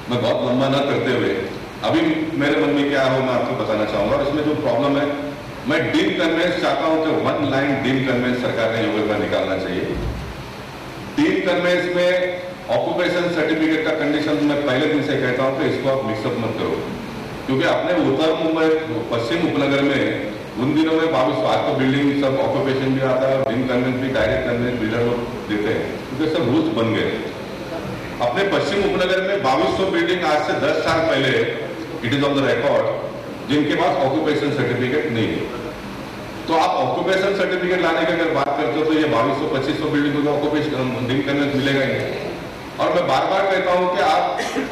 मैं बहुत लंबा ना करते हुए अभी मेरे मन में क्या हो मैं आपको बताना चाहूंगा। और इसमें जो प्रॉब्लम है, मैं डीम कन्वेंस चाहता हूं कि 1 लाइन डीम कन्वेंस सरकार ने योग्य पर निकालना चाहिए। डीम कन्वेंस में ऑक्यूपेशन सर्टिफिकेट का कंडीशन मैं पहले दिन से कहता हूं कि इसको आप मिक्सअप मत करो, क्योंकि अपने उत्तर मुंबई पश्चिम उपनगर में उन दिनों में 2200 आज तो बिल्डिंग सब ऑक्यूपेशन भी आता है और डीम कन्वेंस भी डायरेक्ट कन्वेंस बिल्डर लोग देते हैं, क्योंकि सब रूल्स बन गए। अपने पश्चिम उपनगर में 2200 बिल्डिंग आज से 10 साल पहले, it is on the record, जिनके पास ऑक्यूपेशन सर्टिफिकेट नहीं है। तो आप ऑक्यूपेशन सर्टिफिकेट लाने की अगर बात करते हो तो ये 2200-2500 बिल्डिंग को ऑक्यूपेशन डीम कन्वेंस मिलेगा ही नहीं। और मैं बार बार कहता हूं कि आप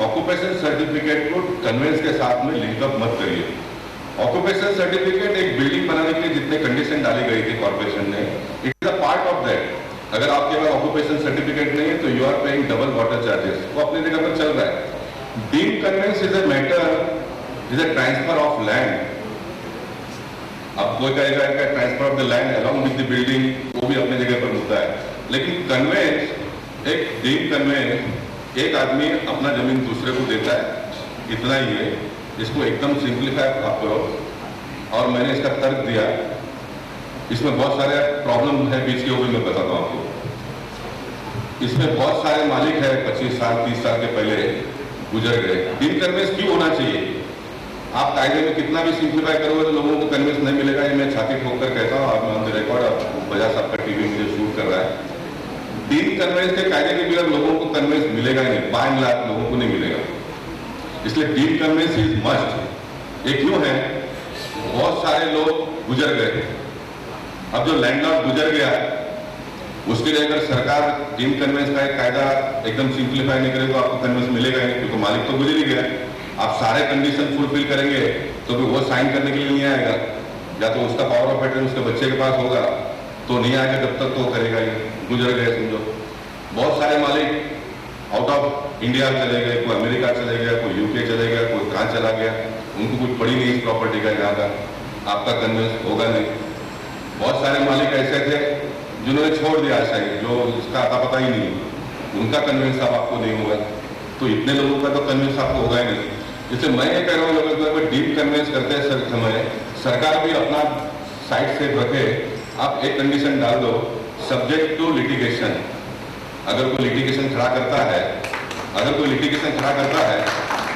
ऑक्यूपेशन सर्टिफिकेट को कन्वेंस के साथ में लिंकअप मत करिए। ऑक्यूपेशन सर्टिफिकेट एक बिल्डिंग बनाने के लिए जितने कंडीशन डाली गई थी कॉर्पोरेशन ने, it is a part of that. अगर आपके पास ऑक्यूपेशन सर्टिफिकेट नहीं है तो you are paying double water charges, वो अपनी जगह पर चल रहा है। Deem conveyance is a matter, is a transfer of land. अब कोई कहेगा कि transfer of the land along with the building, वो भी अपनी जगह पर मुद्दा है, लेकिन कन्वेंस एक डीम कन्वेंस एक आदमी अपना जमीन दूसरे को देता है, इतना ही है। इसको एकदम सिंप्लीफाई आप करो। और मैंने इसका तर्क दिया, इसमें बहुत सारे प्रॉब्लम है बीच के, वो भी मैं बताता हूँ आपको। इसमें बहुत सारे मालिक है 25 साल 30 साल के पहले गुजर गए। डीम कन्वेंस क्यों होना चाहिए? आप कायदे में कितना भी सिंप्लीफाई करोगे तो लोगों को कन्वेंस नहीं मिलेगा। ये मैं छाती ठोक कर कहता हूँ। आप ऑन द रिकॉर्ड, बजाज साहब का टीवी मुझे शूट कर रहा है। डीम कन्वेंस के कायदे के बिना लोगों को कन्वेंस मिलेगा ही नहीं, 5 लाख लोगों को नहीं मिलेगा। इसलिए डीम कन्वेंस इज मस्ट। ये क्यों है? बहुत सारे लोग गुजर गए। अब जो लैंडलॉर्ड गुजर गया उसके लिए अगर सरकार डीम कन्वेंस का एक कायदा एकदम सिंप्लीफाई नहीं करे तो आपको कन्वेंस मिलेगा ही नहीं, क्योंकि मालिक तो गुजर ही गया। आप सारे कंडीशन फुलफिल करेंगे तो भी वो साइन करने के लिए नहीं आएगा। या तो उसका पावर ऑफ अटर्नी उसके बच्चे के पास होगा तो नहीं आएगा, जब तक तो करेगा ही। गुजर गए समझो। बहुत सारे मालिक आउट ऑफ इंडिया चले गए, कोई अमेरिका चले गया, कोई यूके चले गया, कोई कहाँ चला गया, उनको कुछ पड़ी नहीं इस प्रॉपर्टी का यहाँ का, आपका कन्वेंस होगा नहीं। बहुत सारे मालिक ऐसे थे जिन्होंने छोड़ दिया शायद, जो इसका आता पता ही नहीं, उनका कन्वेंस अब आपको नहीं होगा। तो इतने लोगों का तो कन्वेंस आपको होगा ही नहीं। इसलिए मैं ये कह रहा हूँ लोगों डीप कन्वेंस करते हैं समय सरकार भी अपना साइड से रखे। आप एक कंडीशन डाल दो, सब्जेक्ट टू लिटिगेशन। अगर कोई लिटिगेशन खड़ा करता है,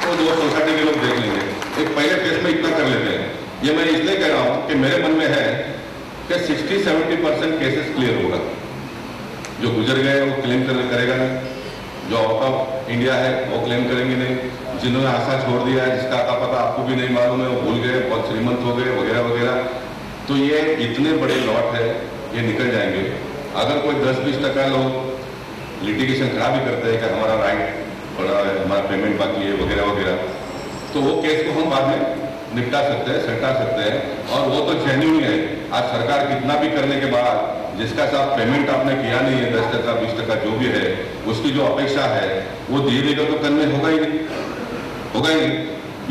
तो जो सोसाइटी के लोग देख लेंगे। एक पहले फेज में इतना कर लेते हैं। ये मैं इसलिए कह रहा हूँ कि मेरे मन में है कि 60-70% केसेस क्लियर होगा। जो गुजर गए वो क्लेम करेगा नहीं, जो आउट ऑफ इंडिया है वो क्लेम करेंगे नहीं, जिन्होंने आशा छोड़ दिया है, जिसका आता पता आपको भी नहीं मालूम है, वो भूल गए, बहुत श्रीमंत हो गए वगैरह वगैरह, तो ये इतने बड़े लॉट है, ये निकल जाएंगे। अगर कोई 10-20% लोग लिटिगेशन खड़ा भी करते हैं कि हमारा राइट बड़ा है, हमारा पेमेंट बाकी है वगैरह वगैरह, तो वो केस को हम बाद में निपटा सकते हैं, सटा सकते हैं। और वो तो जेन्युइन है। आज सरकार कितना भी करने के बाद जिसका साथ पेमेंट आपने किया नहीं है, 10%, 20% जो भी है, उसकी जो अपेक्षा है वो दिए देगा तो कन्वे होगा ही नहीं, होगा ही नहीं।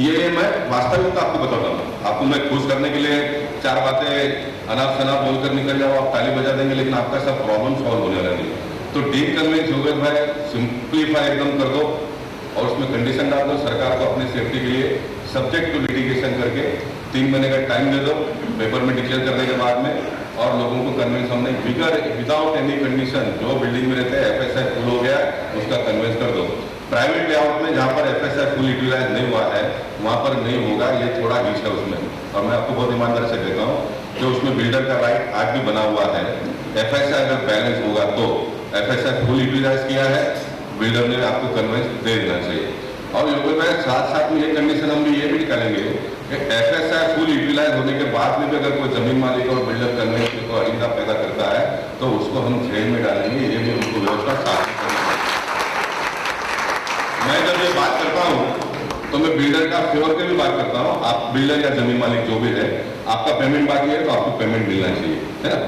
ये मैं वास्तविकता आपको बताता हूँ। आपको मैं खुश करने के लिए 4 बातें अनाप शनाप बोलकर निकल जाओ, आप ताली बजा देंगे, लेकिन आपका सब प्रॉब्लम सॉल्व होने वाला नहीं। तो डीप कन्वेंस हो गए भाई, सिंप्लीफाई एकदम कर दो और उसमें कंडीशन डाल दो। सरकार को अपनी सेफ्टी के लिए सब्जेक्ट टू लिटिगेशन करके 3 महीने का टाइम दे दो पेपर में डिक्लेयर करने के बाद में, और लोगों को कन्वेंस हमने विदाउट एनी कंडीशन, जो बिल्डिंग में रहते हैं एफएसआई फुल हो गया उसका कन्वेंस कर दो। प्राइवेट लेआउट में जहाँ पर एफएसआई फुल यूटिलाइज नहीं हुआ है वहाँ पर नहीं होगा, ये थोड़ा हिच है उसमें। और मैं आपको बहुत ईमानदारी से कहता हूँ कि उसमें बिल्डर का राइट आज भी बना हुआ है। एफएसआई अगर बैलेंस होगा तो एफएसआई फुल यूटिलाइज किया है, बिल्डर ने आपको कन्वेंस दे देना चाहिए। और साथ साथ में ये कंडीशन हम भी ये भी निकालेंगे कि एफएसआई फुल यूटिलाइज होने के बाद में भी अगर कोई जमीन मालिक और बिल्डर कन्वेंस को अड़िंदा पैदा करता है तो उसको हम जेल में डालेंगे। ये भी उनको व्यवस्था साथ करनी है। मैं जब ये बात करता हूँ तो मैं बिल्डर का फेवर की भी बात करता हूँ। आप बिल्डर या जमीन मालिक जो भी है, आपका पेमेंट बाकी है तो आपको पेमेंट मिलना चाहिए, है ना।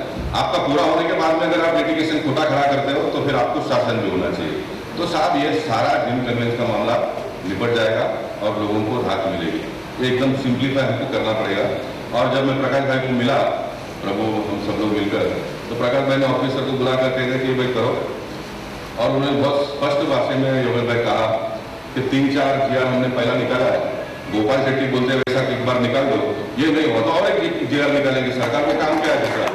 आपका पूरा होने के बाद में अगर आप लिटिगेशन खोटा खड़ा करते हो तो फिर आपको शासन भी होना चाहिए। तो साहब ये सारा डीम कन्वेंस का मामला निपट जाएगा और लोगों को राहत मिलेगी। ये एकदम सिंप्लीफाई हमको करना पड़ेगा। और जब मैं प्रकाश भाई को मिला, प्रभु हम सब लोग मिलकर, तो प्रकाश भाई ने ऑफिसर को बुला कर कह कि भाई करो। और उन्होंने बहुत स्पष्ट भाषा में योगेश भाई कहा कि 3-4 जीआर हमने पहला निकाला है। गोपाल शेट्टी बोलते हैं वैसा एक बार निकाल दो, ये नहीं होता और एक जीआर निकालेंगे। सरकार को काम क्या है दूसरा?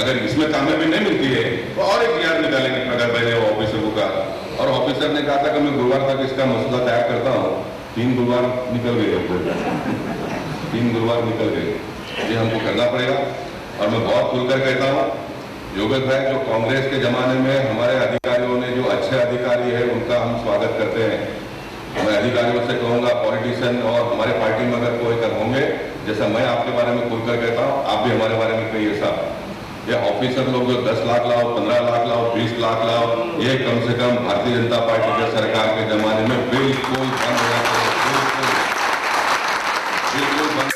अगर इसमें कामयाबी नहीं मिलती है तो और एक जीआर निकालेंगे। प्रकाश भाई ने ऑफिसर को कहा और ऑफिसर ने कहा था कि मैं गुरुवार तक इसका मसला तैयार करता हूँ। 3 गुरुवार निकल गए, 3 गुरुवार निकल गए। ये हमको करना पड़ेगा। और मैं बहुत खुलकर कहता हूँ योगेश भाई, जो कांग्रेस के जमाने में हमारे अधिकारियों ने, जो अच्छे अधिकारी है उनका हम स्वागत करते हैं। मैं अधिकारियों से कहूँगा, पॉलिटिशियन और हमारे पार्टी में अगर कोई कर होंगे, जैसा मैं आपके बारे में खुलकर कहता हूँ, आप भी हमारे बारे में कहिए साहब। ये ऑफिसर लोग जो 10 लाख लाओ, 15 लाख लाओ, 20 लाख लाओ, ये कम से कम भारतीय जनता पार्टी के सरकार के जमाने में बिल्कुल बंद हो जाता है, बिल्कुल बंद।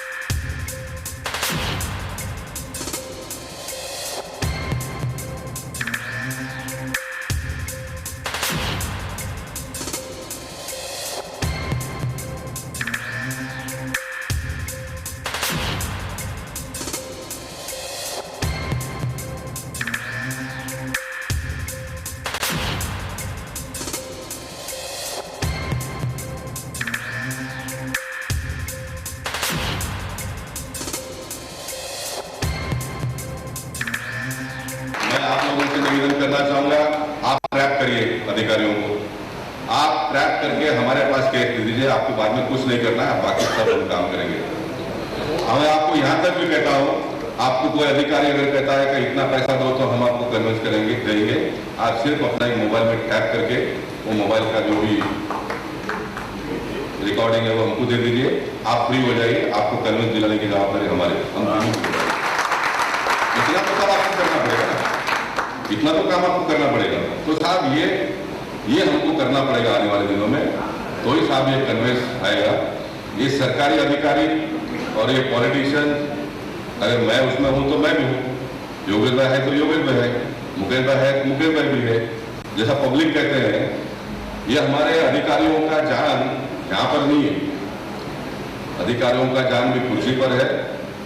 निवेदन करना चाहूंगा, आप ट्रैप करिए अधिकारियों को, आप ट्रैप करके हमारे पास केस दे दीजिए, आपको बाद में कुछ नहीं करना है, बाकी सब हम काम करेंगे। मैं आपको यहाँ तक भी कहता हूँ, आपको कोई अधिकारी अगर कहता है कि इतना पैसा दो तो हम आपको कन्विंस करेंगे, देंगे। आप सिर्फ अपना एक मोबाइल में टैप करके वो मोबाइल का जो भी रिकॉर्डिंग है वो हमको दे दीजिए, आप फ्री हो जाइए। आपको कन्विंस दिलाने की जवाबदारी हमारे, हम इतना तो काम आपको करना पड़ेगा ना, इतना तो काम आपको करना पड़ेगा। तो साहब ये हमको करना पड़ेगा आने वाले दिनों में, तो ही साहब ये कन्विंस आएगा। ये सरकारी अधिकारी और ये पॉलिटिशियन, अगर मैं उसमें हूं तो मैं भी हूं, योगेश भाई है तो योगेश भाई है, मुकेश भाई है तो मुकेश भाई भी है। जैसा पब्लिक कहते हैं, ये हमारे अधिकारियों का जान यहाँ पर नहीं है। अधिकारियों का जान भी कुर्सी पर है,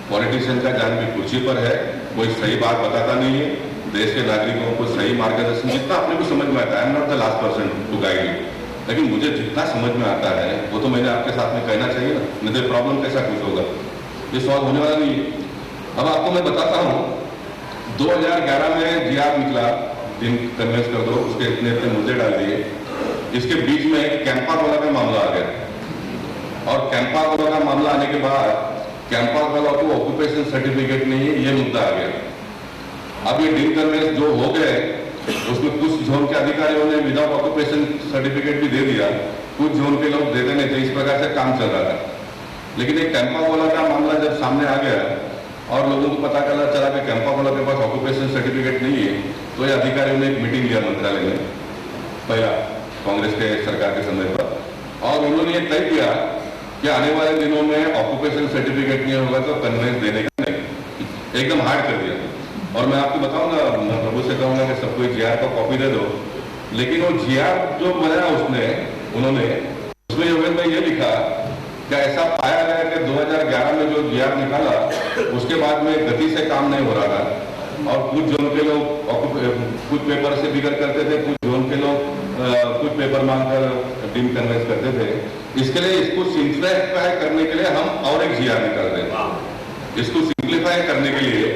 पॉलिटिशियन का जान भी कुर्सी पर है। कोई सही बात बताता नहीं है, देश के नागरिकों को सही मार्गदर्शन जितना अपने को समझ में आता है। I am not the last person to guide you, लेकिन मुझे जितना समझ में आता है वो तो मैंने आपके साथ में कहना चाहिए ना, नहीं तो प्रॉब्लम कैसा कुछ होगा, ये सॉल्व होने वाला नहीं है। अब आपको मैं बताता हूँ, 2011 में जीआर निकला, दिन कन्वेंस कर दो, उसके इतने मुद्दे डाल दिए। इसके बीच में कैंपा कोला का मामला आ गया, और कैंपा कोला का मामला आने के बाद कैंपा कोला को ऑक्यूपेशन सर्टिफिकेट नहीं है, ये मुद्दा आ गया। अब ये दिन कन्वेंस जो हो गए, उसमें कुछ जोन के अधिकारियों ने विदाउट ऑक्यूपेशन सर्टिफिकेट भी दे दिया, कुछ जोन के लोग देते नहीं थे। इस प्रकार से काम चल रहा था। लेकिन एक कैंपा कोला का मामला जब सामने आ गया और लोगों को पता चला कि कैंपा कोला के पास ऑक्यूपेशन सर्टिफिकेट नहीं है, तो ये अधिकारियों ने एक मीटिंग लिया मंत्रालय में, पहला कांग्रेस के सरकार के समय पर, और उन्होंने ये तय किया कि आने वाले दिनों में ऑक्यूपेशन सर्टिफिकेट नहीं होगा तो कन्वेंस देने का नहीं, एकदम हार्ड कर दिया। और मैं आपको बताऊंगा, मैं प्रभु से कहूंगा कि सबको जीआर का कॉपी दे दो, लेकिन वो जीआर जो बनाया उन्होंने उसमें योगेश भाई ये लिखा कि ऐसा पाया गया कि 2011 में जो जीआर निकाला उसके बाद में गति से काम नहीं हो रहा था, और कुछ जोन के लोग कुछ पेपर से बिगड़ करते थे, कुछ जोन के लोग कुछ पेपर मांगकर टीम कन्वेंस करते थे। इसके लिए इसको सिंप्लीफाई करने के लिए हम और एक जीआर निकाल रहे हैं। इसको सिंप्लीफाई करने के लिए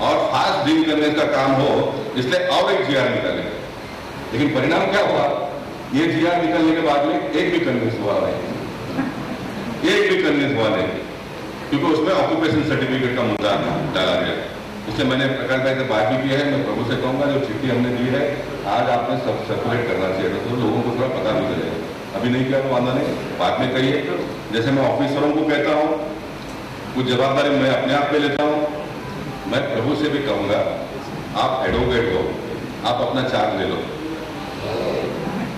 और फास्ट टीम कन्वेंस का काम हो, इसलिए और एक जीआर निकाले। लेकिन परिणाम क्या हुआ, ये जीआर निकलने के बाद में एक भी कन्वेंस हुआ नहीं, एक भी कन्वेंस हुआ नहीं, क्योंकि उसमें ऑक्यूपेशन सर्टिफिकेट का मुद्दा डाला गया। इसलिए मैंने प्रकाश भाई से बात भी की है। मैं प्रभु से कहूंगा जो चिट्ठी हमने दी है आज आपने सब सर्कुलेट करना चाहिए था, तो लोगों को थोड़ा पता भी चलेगा। अभी नहीं किया तो वादा नहीं, बाद में कहिए। जैसे मैं ऑफिसरों को कहता हूँ, कुछ जवाबदारी मैं अपने आप पे लेता हूँ, मैं प्रभु से भी कहूंगा आप एडवोकेट हो, आप अपना चार्ज ले लो,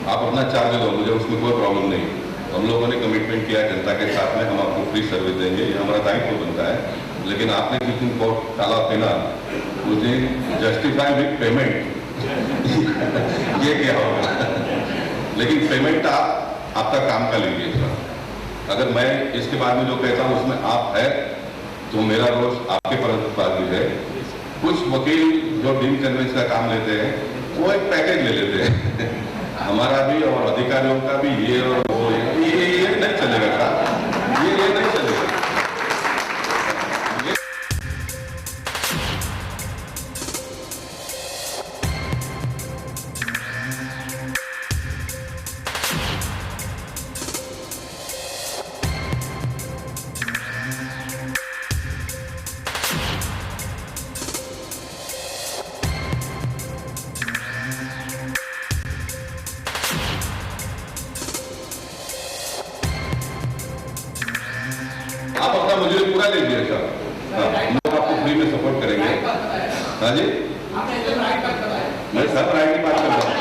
आप अपना चार्ज ले लो, मुझे उसमें कोई प्रॉब्लम नहीं। हम लोगों ने कमिटमेंट किया जनता के साथ में, हम आपको फ्री सर्विस देंगे, ये हमारा दायित्व बनता है। लेकिन आपने जिस दिन कोर्ट टाला देना, उस दिन जस्टिफाई विद पेमेंट ये क्या होगा। लेकिन पेमेंट आपका काम का लीजिए। अगर मैं इसके बाद में जो कहता हूँ उसमें आप है तो मेरा रोज आपके पास भी है। कुछ वकील जो डीम कन्वेंस का काम लेते हैं वो एक पैकेज ले लेते हैं हमारा भी और अधिकारियों का भी, ये और वो, ये नहीं चलेगा, ये नहीं चलेगा। आप अपना मजदूरी पूरा लीजिए सर, हम लोग आपको फ्री में सपोर्ट करेंगे। हाँ जी, मैं सब राइट की बात करता हूँ।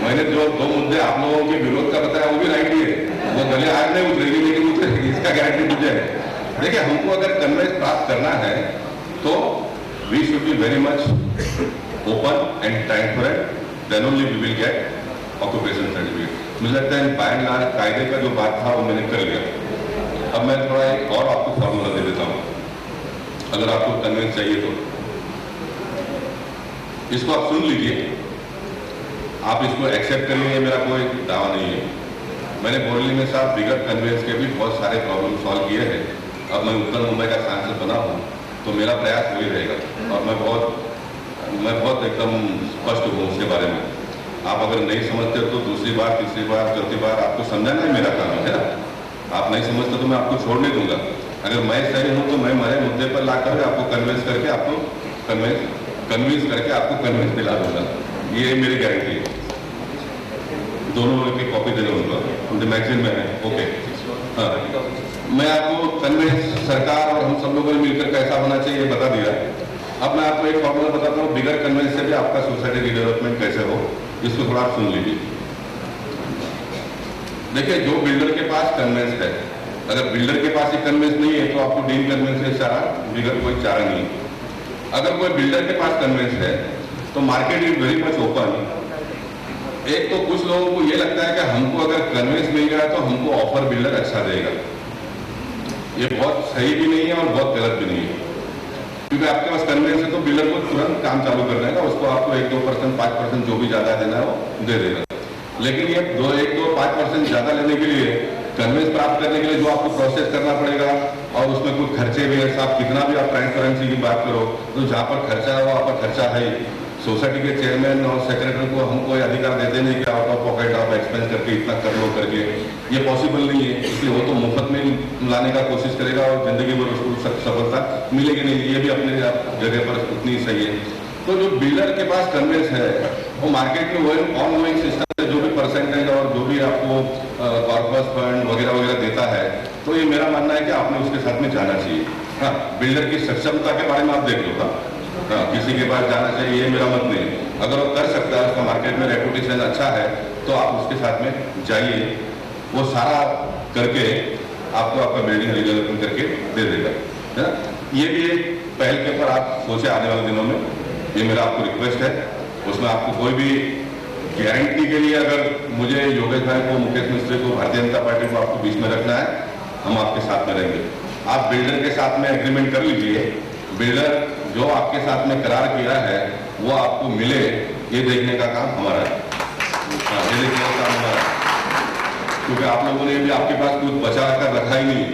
मैंने जो 2 मुद्दे आप लोगों के विरोध का बताया वो भी राइट ही है, वो गले आज नहीं उतरेगी लेकिन उतरेगी, इसका गारंटी मुझे है। देखिए, हमको अगर कन्वेंस प्राप्त करना है तो we should be very much open and transparent, then only we will get occupation certificate. मुझे लगता है बाय एंड लार्ज कायदे का जो बात था वो मैंने कर लिया। अब मैं थोड़ा एक और आपको फॉर्मूला दे देता हूँ, अगर आपको कन्वेंस चाहिए तो इसको आप सुन लीजिए, आप इसको एक्सेप्ट करिए, मेरा कोई दावा नहीं है। मैंने बोरली में साहब बिगड़ कन्वेंस के भी बहुत सारे प्रॉब्लम सॉल्व किए हैं। अब मैं उत्तर मुंबई का सांसद बना हूँ तो मेरा प्रयास वही रहेगा, और मैं बहुत एकदम स्पष्ट हूँ उसके बारे में। आप अगर नहीं समझते तो दूसरी बार, तीसरी बार, चौथी बार आपको समझाना ही मेरा काम है ना। आप नहीं समझते तो मैं आपको छोड़ नहीं दूंगा। अगर मैं सही हूं तो मैं मेरे मुद्दे पर ला कर आपको कन्विंस करके आपको कन्विंस दिला दूंगा। ये मेरी गारंटी है। दोनों की कॉपी दे दो उनको, उनके मैगजीन में है। ओके, हाँ, मैं आपको कन्विंस सरकार और हम सब लोगों ने मिलकर कैसा होना चाहिए बता दिया। अब मैं आपको एक फॉर्मूला बताता हूँ, बिगर कन्वेंस से भी आपका सोसाइटी की डेवलपमेंट कैसे हो, इसको थोड़ा आप सुन लीजिए। देखिए, जो बिल्डर के पास कन्वेंस है, अगर बिल्डर के पास ही कन्वेंस नहीं है तो आपको डीन कन्वेंस से चारा, बिगर कोई चारा नहीं है। अगर कोई बिल्डर के पास कन्वेंस है तो market is very much open. एक तो कुछ लोगों को ये लगता है कि हमको अगर कन्वेंस मिल गया तो हमको ऑफर बिल्डर अच्छा देगा। ये बहुत सही भी नहीं है और बहुत गलत भी नहीं है, क्योंकि आपके पास कन्वेंस है तो बिल्डर को तुरंत काम चालू कर देगा, उसको आपको 1-2%, 5% जो भी ज्यादा देना है वो दे देगा। लेकिन ये 1-2-5% ज्यादा लेने के लिए, कन्वेंस प्राप्त करने के लिए जो आपको प्रोसेस करना पड़ेगा और उसमें कुछ खर्चे भी है। साहब, कितना भी आप ट्रांसपेरेंसी की बात करो तो जहाँ पर खर्चा है वहाँ पर खर्चा है। सोसाइटी के चेयरमैन और सेक्रेटरी को हम कोई अधिकार देते नहीं कि आउट ऑफ पॉकेट आप एक्सपेंस करके इतना कर लो करके, ये पॉसिबल नहीं है। इसलिए वो तो मुफ्त में लाने का कोशिश करेगा और जिंदगी भर उसको सफलता मिलेगी नहीं। ये भी अपने जगह पर उतनी सही है। तो जो बिल्डर के पास कन्वेंस है वो मार्केट में वो ऑनगोइंग सिस्टम से जो भी परसेंटेज और जो भी आपको कॉर्पस फंड वगैरह वगैरह देता है, तो ये मेरा मानना है कि आपने उसके साथ में जाना चाहिए। हाँ, बिल्डर की सक्षमता के बारे में आप देख लो। हाँ, किसी के पास जाना चाहिए ये मेरा मत नहीं। अगर वो कर सकता है, उसका मार्केट में रेपुटेशन अच्छा है, तो आप उसके साथ में जाइए। वो सारा करके आपको आपका बिल्डिंग रिडेवलपमेंट करके दे देगा, है ना। ये भी एक पहल के ऊपर आप सोचे आने वाले दिनों में, ये मेरा आपको रिक्वेस्ट है। उसमें आपको कोई भी गारंटी के लिए अगर मुझे योगेश भाई को, मुकेश मिस्त्री को, भारतीय जनता पार्टी को आपको बीच में रखना है, हम आपके साथ में रहेंगे। आप बिल्डर के साथ में एग्रीमेंट कर लीजिए। बिल्डर जो आपके साथ में करार किया है वो आपको मिले, ये देखने का काम हमारा है। ये देखने का काम हमारा है, क्योंकि आप लोगों ने भी आपके पास कुछ बचा कर रखा ही नहीं।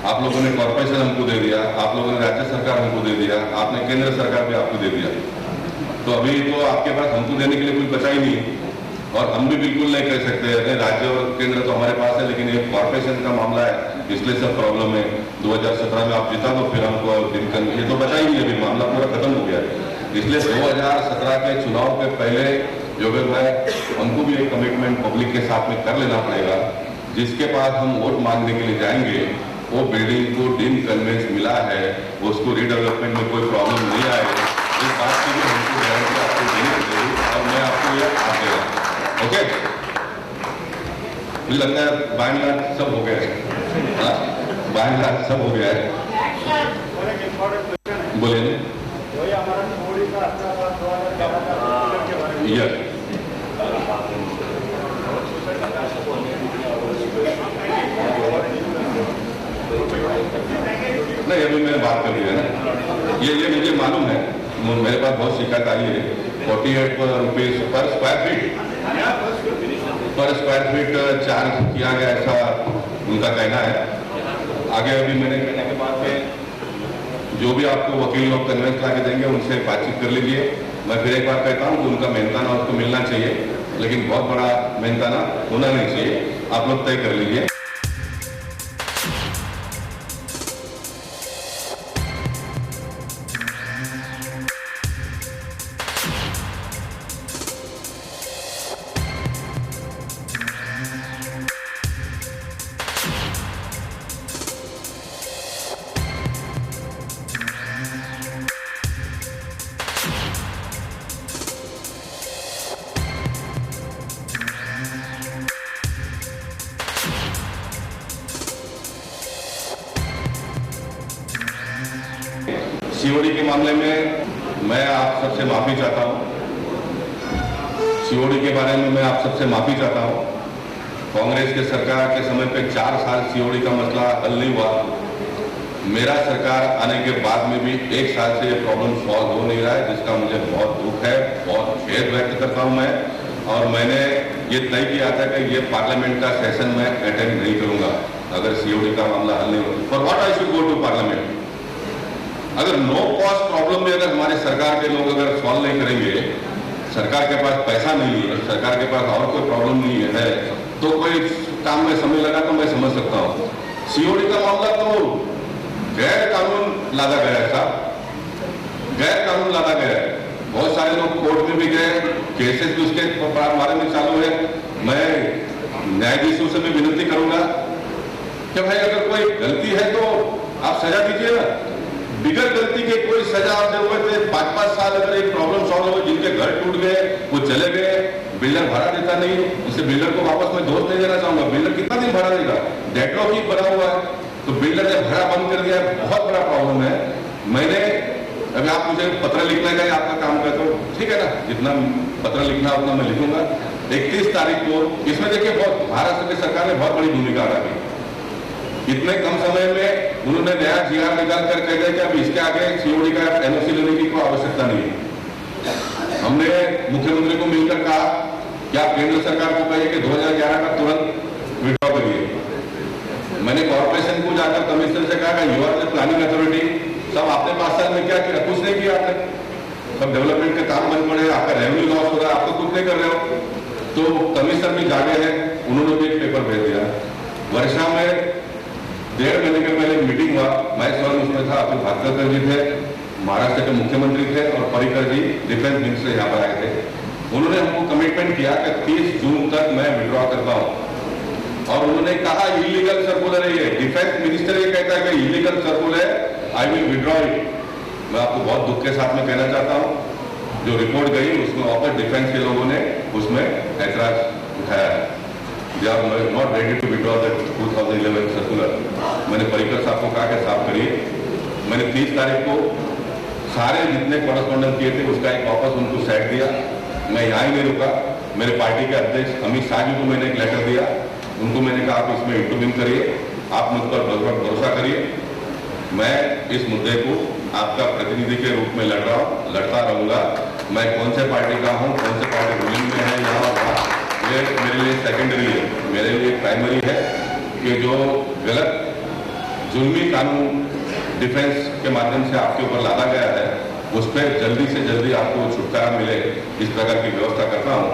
आप लोगों ने कॉर्पोरेशन हमको दे दिया, आप लोगों ने राज्य सरकार हमको दे दिया, आपने केंद्र सरकार भी आपको दे दिया। तो अभी तो आपके पास हमको देने के लिए कुछ बचा ही नहीं, और हम भी बिल्कुल नहीं कर सकते। अरे राज्य और केंद्र तो हमारे पास है, लेकिन ये कॉर्पोरेशन का मामला है, इसलिए सब प्रॉब्लम है। 2017 में आप जीता तो फिर हमको ये तो बचा ही नहीं, अभी मामला पूरा खत्म हो गया। इसलिए 2017 के चुनाव के पहले योगेश भाई, हमको भी एक कमिटमेंट पब्लिक के साथ में कर लेना पड़ेगा। जिसके पास हम वोट मांगने के लिए जाएंगे वो बिल्डिंग को डीन कन्वेंस मिला है, उसको रिडेवलपमेंट में कोई प्रॉब्लम नहीं आएगी। इस बात की भी हमको गारंटी आपको देनी पड़ेगी और मैं आपको ये आप देगा। ओके, मुझे लगता है बाय एंड लार्ज सब हो गया है। बाय एंड लार्ज सब हो गया है। बोलिए। यस, नहीं अभी मैंने बात कर लिया ना, ये मुझे मालूम है। मेरे पास बहुत शिकायत आई है। 48 rupees per square feet charge किया गया, ऐसा उनका कहना है। आगे अभी मैंने कहने के बाद में जो भी आपको वकील लोग कन्वेंस ला के देंगे उनसे बातचीत कर लीजिए। मैं फिर एक बार कहता हूँ कि उनका मेहनताना उसको मिलना चाहिए, लेकिन बहुत बड़ा मेहनताना होना नहीं चाहिए। आप लोग तय कर लीजिए। सीओडी के मामले में मैं आप सबसे माफी चाहता हूं। सीओडी के बारे में मैं आप सबसे माफी चाहता हूं। कांग्रेस के सरकार के समय पे 4 साल सीओडी का मसला हल नहीं हुआ। मेरा सरकार आने के बाद में भी 1 साल से ये प्रॉब्लम सॉल्व हो नहीं रहा है, जिसका मुझे बहुत दुख है, बहुत खेद व्यक्त करता हूं मैं। और मैंने ये तय किया था कि ये पार्लियामेंट का सेशन मैं अटेंड नहीं करूंगा अगर सीओडी का मामला हल नहीं हो। For what I should go to parliament? अगर नो कॉस्ट प्रॉब्लम में अगर हमारे सरकार के लोग अगर सॉल्व नहीं करेंगे, सरकार के पास पैसा नहीं है, सरकार के पास और कोई प्रॉब्लम नहीं है, तो कोई काम में समय लगा तो मैं समझ सकता हूँ। सीओडी का मामला तो गैर कानून लादा गया था, गैर कानून लादा गया है। बहुत सारे लोग कोर्ट में भी गए, केसेस भी उसके बारे में चालू है। मैं न्यायाधीशों से भी विनती करूंगा कि भाई अगर कोई गलती है तो आप सजा दीजिए ना, बिगड़ गलती के कोई सजा आप जरूरत है। 5-5 साल अगर एक प्रॉब्लम सॉल्व हो, जिनके घर टूट गए वो चले गए, बिल्डर भाड़ा देता नहीं, उसे बिल्डर को वापस मैं दोष नहीं देना चाहूंगा। बिल्डर कितना दिन भाड़ा देगा? डेडलॉक ही बना हुआ है, तो बिल्डर ने भाड़ा बंद कर दिया, बहुत बड़ा प्रॉब्लम है। मैंने अभी आप मुझे पत्र लिखने का आपका काम का, तो ठीक है ना, जितना पत्र लिखना उतना मैं लिखूंगा। 31 तारीख को इसमें देखिए बहुत महाराष्ट्र की सरकार ने बहुत बड़ी भूमिका अदा की। इतने कम समय में उन्होंने नया जीआर निकाल कर कह दिया कि अब इसके आगे सीओडी का एनओसी लेने की कोई आवश्यकता नहीं है। हमने मुख्यमंत्री को मिलकर कहा कि आप केंद्र सरकार को कहिए कि 2011 का तुरंत विड्रॉ करिए। मैंने कॉर्पोरेशन को जाकर कमिश्नर से कहा you are the planning authority, सब आपने 5 साल में क्या किया? कुछ नहीं किया आपने। सब डेवलपमेंट के काम बंद पड़े, आपका रेवेन्यू लॉस हो रहा है, आप तो कुछ नहीं कर रहे हो। तो कमिश्नर भी जागे हैं, उन्होंने भी एक पेपर भेज दिया। वर्षा में 1.5 महीने के पहले मीटिंग हुआ, मैं स्वयं उसमें था, अतुल भास्कर जी थे, महाराष्ट्र के मुख्यमंत्री थे, और पर्रिकर जी डिफेंस मिनिस्टर यहाँ पर आए थे। उन्होंने हमको कमिटमेंट किया कि 30 जून तक मैं विड्रॉ करता हूँ, और उन्होंने कहा इलीगल सर्कुलर है ये। डिफेंस मिनिस्टर ये कहता है कि इलीगल सर्कुलर है, आई विल विड्रॉ इट। मैं आपको बहुत दुख के साथ में कहना चाहता हूँ, जो रिपोर्ट गई उसमें वापस डिफेंस के लोगों ने उसमें ऐतराज उठाया है। जब मैं not ready to withdraw that 2011 circular, मैंने पर्रिकर साहब को कहा कि साफ करिए। मैंने 30 तारीख को सारे जितने कॉरेस्पॉन्डेंस किए थे उसका एक वापस उनको सेट दिया। मैं यहाँ ही नहीं रुका, मेरे पार्टी के अध्यक्ष अमित शाह जी को मैंने एक लेटर दिया, उनको मैंने कहा आप इसमें इंटरव्यू करिए, आप मुझ पर भरोसा करिए, मैं इस मुद्दे को आपका प्रतिनिधि के रूप में लड़ता रहूंगा। मैं कौन से पार्टी का हूँ, कौन से पार्टी रूलिंग में है यहाँ वहाँ, ये मेरे लिए सेकेंडरी है। मेरे लिए प्राइमरी है कि जो गलत जुल्मी कानून डिफेंस के माध्यम से आपके ऊपर लादा गया है उस पर जल्दी से जल्दी आपको छुटकारा मिले, इस प्रकार की व्यवस्था करता हूँ।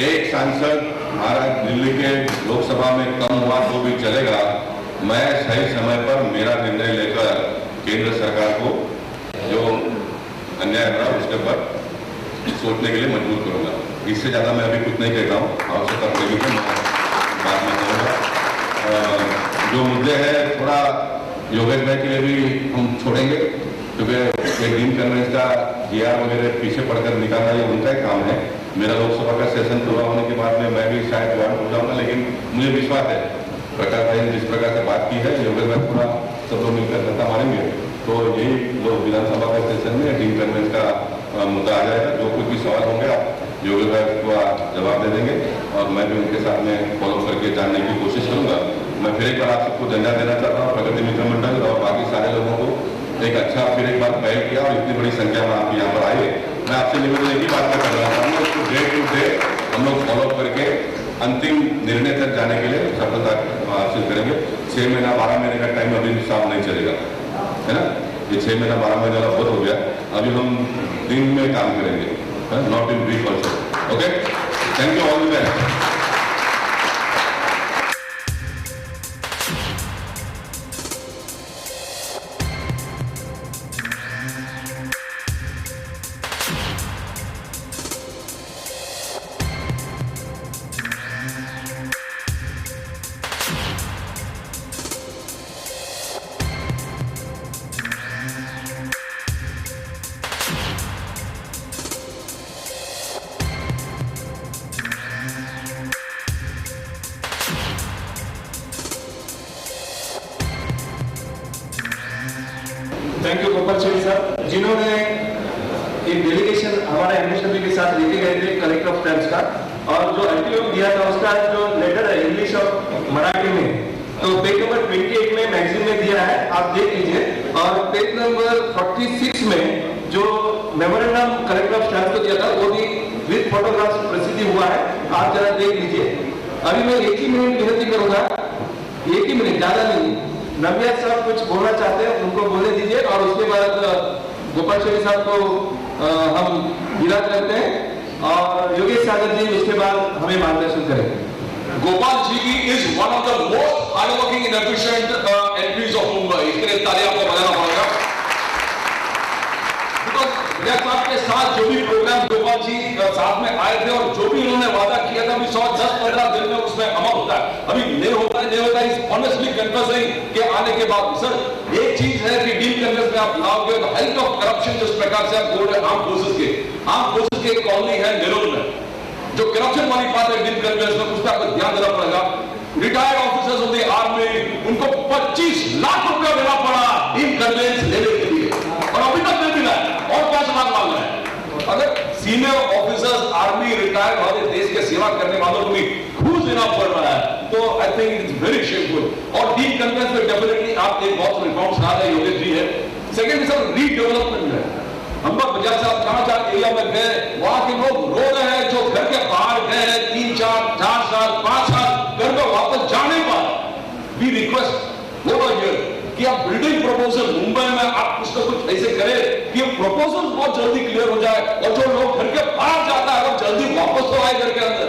एक सांसद महाराज दिल्ली के लोकसभा में कम हुआ तो भी चलेगा, मैं सही समय पर मेरा निर्णय लेकर केंद्र सरकार को जो अन्याय हो रहा है उसके ऊपर सोचने के लिए मजबूर करूंगा। इससे ज्यादा मैं अभी कुछ नहीं कहता हूँ, आवश्यकता पड़ेगी तो मैं बाद में कहूँगा। जो मुद्दे हैं थोड़ा योगेश भाई के लिए भी हम छोड़ेंगे, क्योंकि एक दिन कन्वेंस का जीआर वगैरह पीछे पड़कर निकालना ये उनका ही काम है। मेरा लोकसभा का सेशन पूरा होने के बाद में मैं भी शायद ज्वाइन हो जाऊंगा, लेकिन मुझे विश्वास है प्रकाश भाई ने जिस प्रकार से बात की है, योगेश भाई पूरा सब लोग मिलकर नेता मारेंगे तो यही लोग विधानसभा के सेशन में डीन कन्वेंस का मुद्दा आ जाएगा। जो कुछ भी सवाल होंगे आप योगेश भाई को जवाब दे देंगे, और मैं भी उनके साथ में फॉलो करके जानने की कोशिश करूंगा। मैं फिर एक बार आप सबको धन्यवाद देना चाहता हूँ, प्रगति मित्र मंडल और बाकी सारे लोगों को एक अच्छा फिर एक बार पहल किया, और इतनी बड़ी संख्या में आप यहाँ पर आए। मैं आपसे निवेदन एक ही बात कर रहा चाहूँगा, उसको डे टू डे हम लोग फॉलो करके अंतिम निर्णय तक जाने के लिए सफलता हासिल करेंगे। 6 महीना 12 महीने का टाइम अभी साफ नहीं चलेगा, है ना। ये 6 महीना 12 महीने का बहुत हो गया, अभी हम दिन में काम करेंगे, not in week also. Okay, thank you all the best. Thank you Gopal Shetty साहब, जिन्होंने एक डेलीगेशन हमारे एडमिनिस्ट्रेटिव के साथ लेके गए थे कलेक्टर ऑफ टाइम्स का, और जो अल्टीमेट दिया था उसका जो लेटर है इंग्लिश और मराठी में, तो पेज नंबर 28 में मैगजीन में दिया है, आप देख लीजिए। और पेज नंबर 46 में जो मेमोरेंडम कलेक्टर ऑफ टाइम्स को दिया था वो भी विद फोटोग्राफ्स प्रसिद्धि हुआ है, आप जरा देख लीजिए। अभी मैं एक ही मिनट विनती करूंगा, एक ही मिनट, ज्यादा नहीं। नव्या साहब कुछ बोलना चाहते हैं, उनको बोलने दीजिए, और उसके बाद गोपाल शेट्टी साहब को हम विदा करते हैं। और योगेश सागर जी उसके बाद हमें मार्गदर्शन करेंगे। Gopal ji is one of the most hardworking and efficient MPs of Mumbai. इसके लिए तालियां आपको बजाना पड़ेगा। Because विजय साहब के साथ जो भी प्रोग्राम गोपाल जी साथ में आए थे और जो भी उन्होंने वादा किया था अभी 10-15 दिन में उसमें अमल होता है। अभी नहीं होता है इस ऑनेस्टली कन्फेसिंग के आने के बाद सर एक चीज है कि डील कन्वेंस में आप लाओगे तो हाइट ऑफ करप्शन जिस प्रकार से आप बोल रहे हैं आर्म फोर्सेस के कॉलोनी है नेहरू में जो करप्शन वाली बात है डील कन्वेंस में उसका आपको ध्यान देना पड़ेगा। Retired officers of the army उनको 25 लाख रुपया देना पड़ा डील कन्वेंस लेने के लिए और अभी तक नहीं मिला और 5 लाख मांग रहे हैं। अगर सीनियर ऑफिसर्स आर्मी रिटायर्ड वाले देश के सेवा करने वालों को भी घूस देना पड़ रहा है तो I think it's very shameful. और डील कन्वेंस में डेफिनेटली आप एक बहुत रिफॉर्म्स ला रहे योगेश जी है। सेकेंड सर रीडेवलपमेंट है। हम लोग बजाज साहब कानाचार एरिया में गए वहां के लोग रो रहे हैं जो घर के बाहर गए हैं 3-4 साल 5 साल घर में वापस जाने पर वी रिक्वेस्ट कि आप बिल्डिंग प्रपोजल मुंबई में आप कुछ ना कुछ ऐसे करें कि प्रपोजल बहुत जल्दी क्लियर हो जाए और जो लोग घर के बाहर जाता है वो जल्दी वापस तो आए घर के अंदर।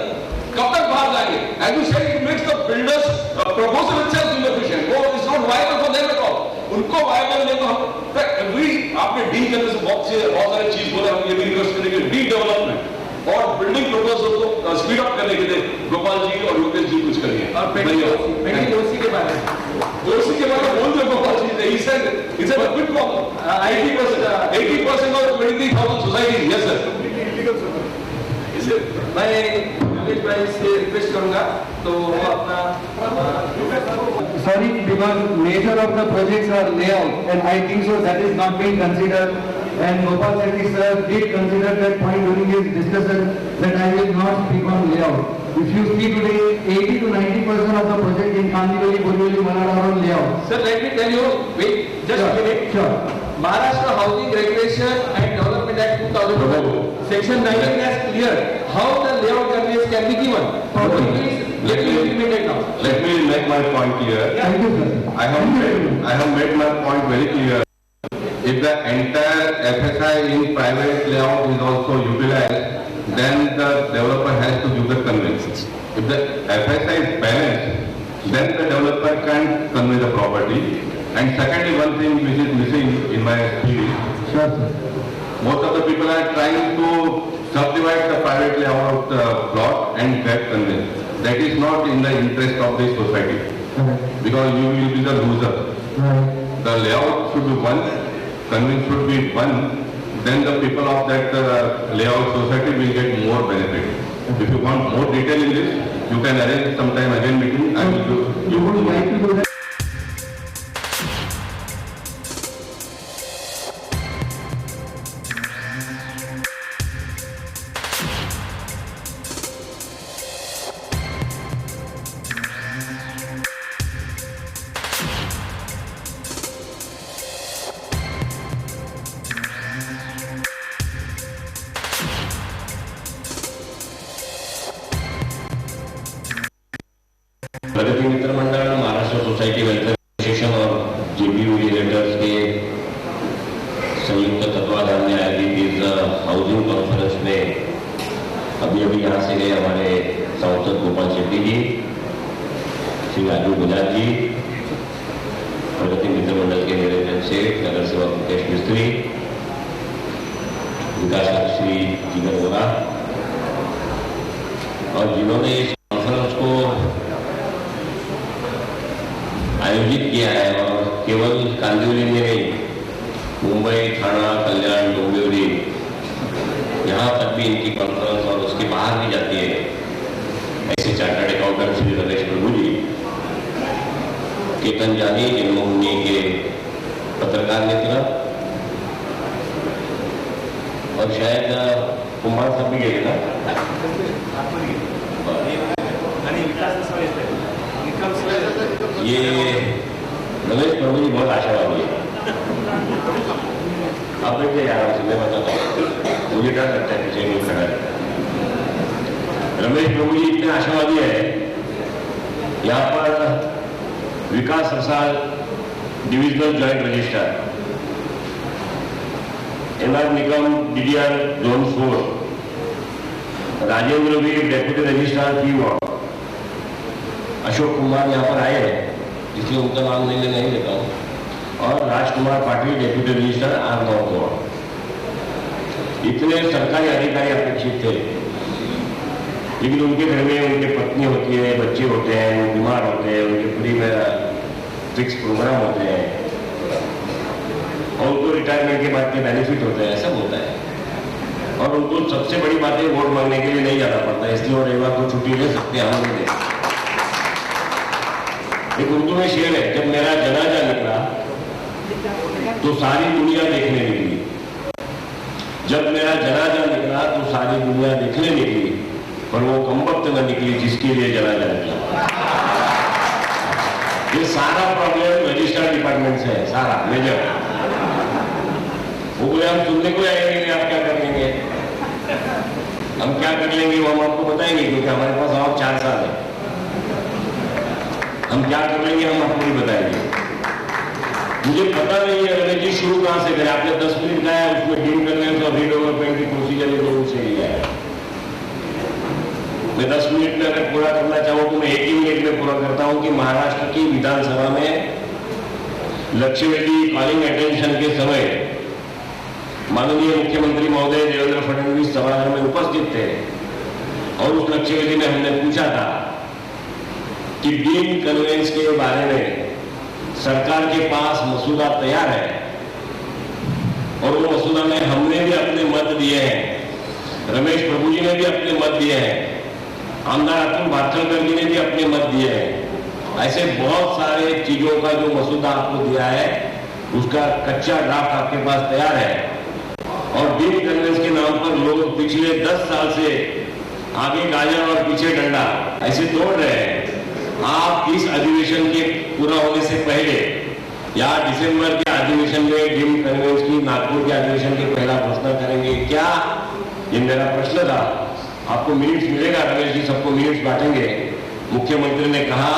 कब तक बाहर जाएंगे? As you said it makes the builders proposal itself inefficient. वो is not viable for them at all. उनको वायबल नहीं तो हम आपने डील करने से बहुत सारे चीज बोले हम ये भी रिक्वेस्ट करेंगे रीडेवलपमेंट और बिल्डिंग प्रपोजल को स्पीड अप करने के लिए गोपाल जी और योगेश जी कुछ करिए। और पेंडिंग ओसी के बारे में बोल दो Gopal ji he said it's a big problem 80% of 23,000 societies yes sir मैं योगेश भाई से रिक्वेस्ट करूंगा तो वो अपना sorry because nature of the projects are layout and I think so that is not being considered and Gopal Shetty sir did consider that point during his discussion that I will not speak on layout. If you see today 80 to 90% of the project in Kandivali, Borivali, Malad are on layout. Sir, let me tell you, wait, just a minute. Sure. Maharashtra Housing Regulation and Development Act 2002, Section 19 has cleared how the layout conveys can be given. Let me implement it now. Let me make my point clear. Thank you, sir. I have made my point very clear. If the entire FSI in private layout is also utilized, then the developer has to give the conveyance. If the FSI is balanced, then the developer can convey the property. And secondly, one thing which is missing in my speech, Sure, sir. most of the people are trying to subdivide the private layout plot and get conveyance. That is not in the interest of the society, Correct. because you will be the loser. Right. The layout should be one, conveyance should be one, then the people of that layout society will get more benefit. If you want more detail in this, you can arrange sometime again meeting. I will do. You would like to do that? Pragati Mitra Mandal Maharashtra society welfare association और जेपीयू रिलेटर्स के संयुक्त तत्वाधान में आयोजित इस हाउसिंग कॉन्फ्रेंस में अभी यहाँ से गए हमारे सांसद गोपाल शेट्टी जी, श्री राजू बजाज जी, प्रगति मित्र मंडल के निरंजन सेठ, नगर सेवक मुकेश मिस्त्री, विकास श्री जिगर वोरा, और जिन्होंने इस कॉन्फ्रेंस को आयोजित किया है और केवल कांदिवली में नहीं मुंबई, थाना, कल्याण, डोंबिवली यहाँ तक भी इनकी कॉन्फ्रेंस और उसके बाहर भी जाती है। ऐसे चार्टर्ड अकाउंटेंट श्री रमेश प्रभु जी, केतन जानी जन्मभूमि के पत्रकार मित्र और शायद कुमार साहब भी गए ना, ये रमेश प्रभु जी बहुत आशावादी है। आप देखिए यार मैं बताता हूँ मुझे क्या लगता है पीछे नहीं खड़ा है। रमेश प्रभु जी इतने आशावादी है, यहाँ पर विकास प्रसाद डिविजनल जॉइंट रजिस्ट्रार, एनआर निगम DDR Zone 4, राजेंद्र भी deputy registrar P ward, Ashok Kumar यहाँ पर आए हैं, इसलिए उनका नाम नहीं लेता हूँ, और Rajkumar Patil deputy registrar R North ward. इतने सरकारी अधिकारी अपेक्षित थे, लेकिन उनके घर में उनकी पत्नी होती है, बच्चे होते हैं, वो बीमार होते हैं, उनके फ्री में फिक्स प्रोग्राम होते हैं, और उनको रिटायरमेंट के बाद के बेनिफिट होते हैं, सब होता है। और उनको सबसे बड़ी बात है, वोट मांगने के लिए नहीं जाना पड़ता, इसलिए वो रविवार को छुट्टी ले सकते हैं, हम नहीं। एक उर्दू में शेर है, जब मेरा जनाजा निकला तो सारी दुनिया देखने निकली, जब मेरा जनाजा निकला तो सारी दुनिया देखने निकली, पर वो कमबख्त न निकली जिसके लिए जनाजा निकला। ये सारा प्रॉब्लम रजिस्ट्रार डिपार्टमेंट से है, सारा मेजर। वो बोले हम सुनने को आएंगे नहीं, आप क्या कर लेंगे, हम क्या कर लेंगे वो हम आपको बताएंगे, क्योंकि हमारे पास और 4 साल है। हम क्या कर लेंगे हम आपको नहीं बताएंगे। मुझे पता नहीं है रमेश जी शुरू कहां से करें। आपने 10 मिनट का है, उसमें डील करने से रीड ओवरपेंट की प्रोसीजर जरूर से ही है। मैं 10 मिनट में अगर पूरा करना चाहूँ तो मैं 1 ही मिनट में पूरा करता हूँ कि महाराष्ट्र की विधानसभा में लक्षवेदी कॉलिंग अटेंशन के समय माननीय मुख्यमंत्री महोदय देवेंद्र फडणवीस सभागृह में उपस्थित थे, और उस लक्षवेदी में हमने पूछा था कि डीम्ड कन्वेंस के बारे में सरकार के पास मसूदा तैयार है, और वो मसूदा में हमने भी अपने मत दिए हैं, रमेश प्रभु जी ने भी अपने मत दिए हैं, आमदार अतुल भाटकर जी ने भी अपने मत दिए हैं। ऐसे बहुत सारे चीजों का जो मसूदा आपको दिया है, उसका कच्चा ड्राफ्ट आपके पास तैयार है, और डीम्ड कन्वेंस के नाम पर लोग पिछले 10 साल से आगे गाजर और पीछे डंडा ऐसे दौड़ रहे हैं। आप इस अधिवेशन के पूरा होने से पहले या दिसंबर के अधिवेशन में डीम्ड कन्वेंस की नागपुर के अधिवेशन की पहला घोषणा करेंगे क्या? ये मेरा प्रश्न था। आपको मिनट्स मिलेगा, रमेश जी सबको मिनट्स बांटेंगे। मुख्यमंत्री ने कहा